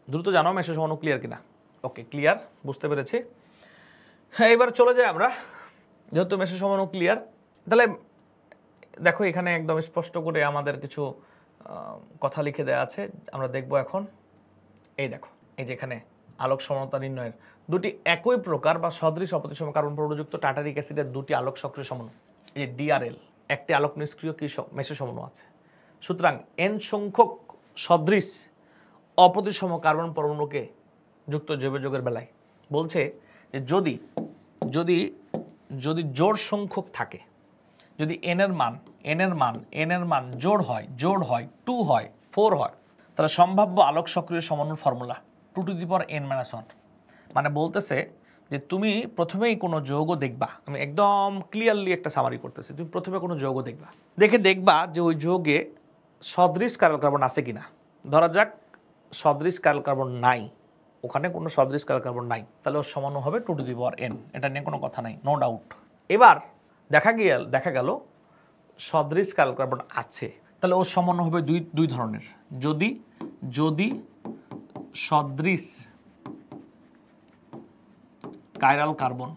দ্রুত জানাও মেসো সমাণু ক্লিয়ার কিনা। ওকে, ক্লিয়ার, বুঝতে পেরেছি। হ্যাঁ, এবার চলে যাই আমরা, যেহেতু মেসো সমাণু ক্লিয়ার, তাহলে দেখো এখানে একদম স্পষ্ট করে আমাদের কিছু কথা লিখে দেওয়া আছে, আমরা দেখব এখন। এই দেখো, এই যে এখানে আলোক সমানতা নির্ণয়ের দুটি একই প্রকার বা সদৃশ অপ্রতিসম কার্বন পরমাণুযুক্ত টার্টারিক অ্যাসিডের দুটি আলোক সক্রিয় সমাণু, এই যে ডিআরএল, একটি আলোক নিষ্ক্রিয় কি মেসো সমাণু আছে। সুতরাং এন সংখ্যক সদৃশ অপ্রতিসম কার্বন পরমাণুকে যুক্ত জৈব যৌগের বেলায় বলছে যে যদি জোড় সংখ্যক থাকে, যদি এন এর মান জোড় হয় 2 হয় 4 হয়, তাহলে সম্ভাব্য আলোক সক্রিয় সমাণুর ফর্মুলা 2n-1। মানে বলতেছে যে তুমি প্রথমেই কোনো যৌগ দেখবা, আমি একদম ক্লিয়ারলি একটা সামারি করতেছি, তুমি প্রথমে কোনো যৌগ দেখবা যে ওই যৌগে সদৃশ কাইরাল কার্বন আছে কিনা। ধরা যাক সদৃশ কাইরাল কার্বন নাই, ওখানে কোনো সদৃশ কাইরাল কার্বন নাই, তাহলে ওর সমাণু হবে 2n, এটা নিয়ে কোনো কথা নাই, নো ডাউট। এবার দেখা গেল সদৃশ কাইরাল কার্বন আছে, তাহলে ওর সমাণু হবে দুই ধরনের। যদি সদৃশ কাইরাল কার্বন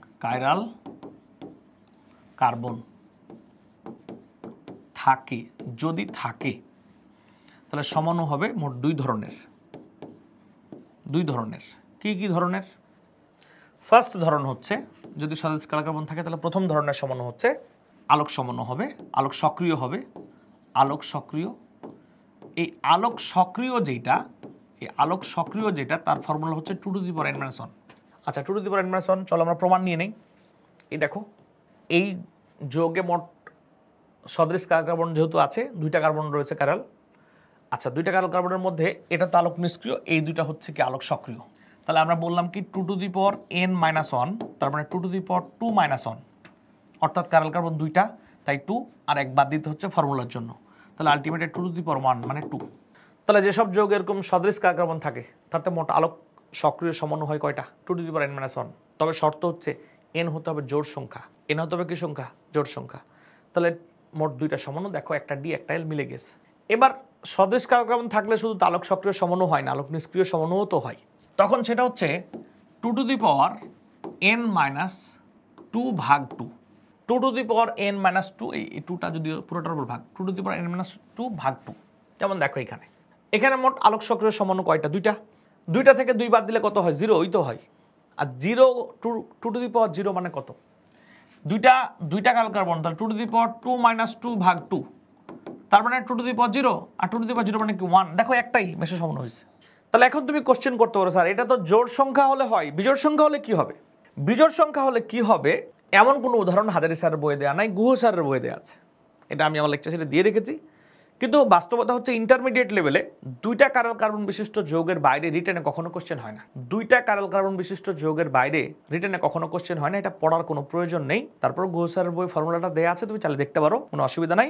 থাকে, যদি থাকে, তাহলে সমাণু হবে মোট দুই ধরনের। কি ধরনের? ফার্স্ট ধরন হচ্ছে যদি সদৃশ কাইরাল কার্বন থাকে, তাহলে প্রথম ধরনের সমাণু হচ্ছে আলোক সমাণু হবে, আলোক সক্রিয় হবে। এই আলোক সক্রিয় যেটা তার ফর্মুলা হচ্ছে 2n-1। আচ্ছা, 2n-1, চলো আমরা প্রমাণ নিয়ে নেই। এই দেখো, এই যৌগে মোট সদৃশ কাইরাল কার্বন যেহেতু আছে, দুইটা কার্বন রয়েছে কাইরাল। আচ্ছা, দুইটা কাইরাল কার্বনের মধ্যে এটা তো আলোক নিষ্ক্রিয়, এই দুইটা হচ্ছে কি আলোক সক্রিয়। তাহলে আমরা বললাম কি 2n-1, তার মানে 2 অর্থাৎ কাইরাল কার্বন দুইটা, তাই 2 আর 1 বাদ দিতে হচ্ছে ফর্মুলার জন্য। তাহলে আলটিমেটলি 2 মানে 2। তাহলে যেসব যৌগ এরকম সদৃশ কাইরাল কার্বন থাকে তাতে মোট আলোক সক্রিয় সমাণু হয় কয়টা? 2n-1। তবে শর্ত হচ্ছে n হতে হবে জোড় সংখ্যা। n হতে হবে কি সংখ্যা? জোড় সংখ্যা। তাহলে মোট দুইটা সমাণু, দেখো একটা ডি একটা এল মিলে গেছে। এবার সদৃশ কাইরাল কার্বন থাকলে শুধু আলোক সক্রিয় সমাণু হয় না, আলোক নিষ্ক্রিয় সমাণুও তো হয়। তখন সেটা হচ্ছে 2n-2/2। 2n-2, এই 2টা যদি পুরোটার উপর ভাগ, 2n-2/2। যেমন দেখো এখানে মোট আলোক সক্রিয় সমাণু কয়টা? দুইটা থেকে 2 বাদ দিলে কত হয়? 0 ওই তো হয়। আর 2 মানে কত? দুইটা কাইরাল কার্বন, তাহলে 2 তার মানে 2 আর 2 মানে কি 1। দেখো একটাই মেসো সমাণু হয়েছে। তাহলে এখন তুমি কোশ্চেন করতে পারো, স্যার এটা তো জোড় সংখ্যা হলে হয়, বিজোড় সংখ্যা হলে কি হবে? বিজোড় সংখ্যা হলে কি হবে এমন কোনো উদাহরণ হাজারি স্যারের বইয়ে দেওয়া নাই, গুহ স্যারের বইয়ে দেওয়া আছে। এটা আমি আমার লেকচারে দিয়ে রেখেছি। কিন্তু বাস্তবতা হচ্ছে ইন্টারমিডিয়েট লেভেলে দুইটা কাইরাল কার্বন বিশিষ্ট যৌগের বাইরে রিটেনে কখনো কোশ্চেন হয় না। দুইটা কাইরাল কার্বন বিশিষ্ট যৌগের বাইরে রিটেনে কখনো কোশ্চেন হয় না, এটা পড়ার কোনো প্রয়োজন নেই। তারপর গুহ স্যারের বই ফর্মুলাটা দেওয়া আছে, তুমি চালিয়ে দেখতে পারো, কোনো অসুবিধা নাই।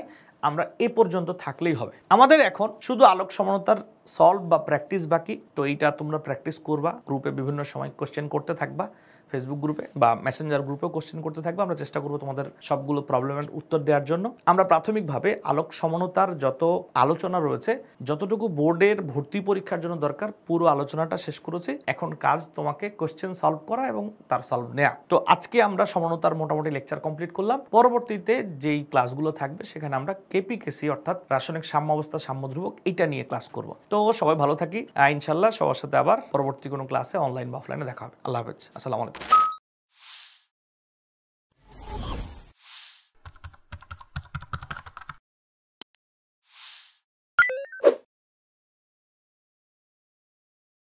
আমরা এ পর্যন্ত থাকলেই হবে। আমাদের এখন শুধু আলোক সমানতার সলভ বা প্র্যাকটিস বাকি। তো এইটা তোমরা প্র্যাকটিস করবা, গ্রুপে বিভিন্ন সময় কোশ্চেন করতে থাকবা, ফেসবুক গ্রুপে বা মেসেঞ্জার গ্রুপেও কোশ্চেন করতে থাকবে। আমরা চেষ্টা করবো তোমাদের সবগুলো প্রবলেমের উত্তর দেওয়ার জন্য। আমরা প্রাথমিকভাবে আলোক সমানতার যত আলোচনা রয়েছে, যতটুকু বোর্ডের ভর্তি পরীক্ষার জন্য দরকার, পুরো আলোচনাটা শেষ করেছি। এখন কাজ তোমাকে কোশ্চেন সলভ করা এবং তার সলভ নেওয়া। তো আজকে আমরা সমানতার মোটামুটি লেকচার কমপ্লিট করলাম। পরবর্তীতে যেই ক্লাসগুলো থাকবে সেখানে আমরা কেপিকেসি অর্থাৎ রাসায়নিক সাম্য অবস্থা, সাম্য ধ্রুবক, এটা নিয়ে ক্লাস করব। তো সবাই ভালো থাকি, ইনশাল্লাহ সবার সাথে আবার পরবর্তী কোনো ক্লাসে অনলাইন বা অফলাইনে দেখা হবে। আল্লাহ হাফেজ, আসসালামু আলাইকুম।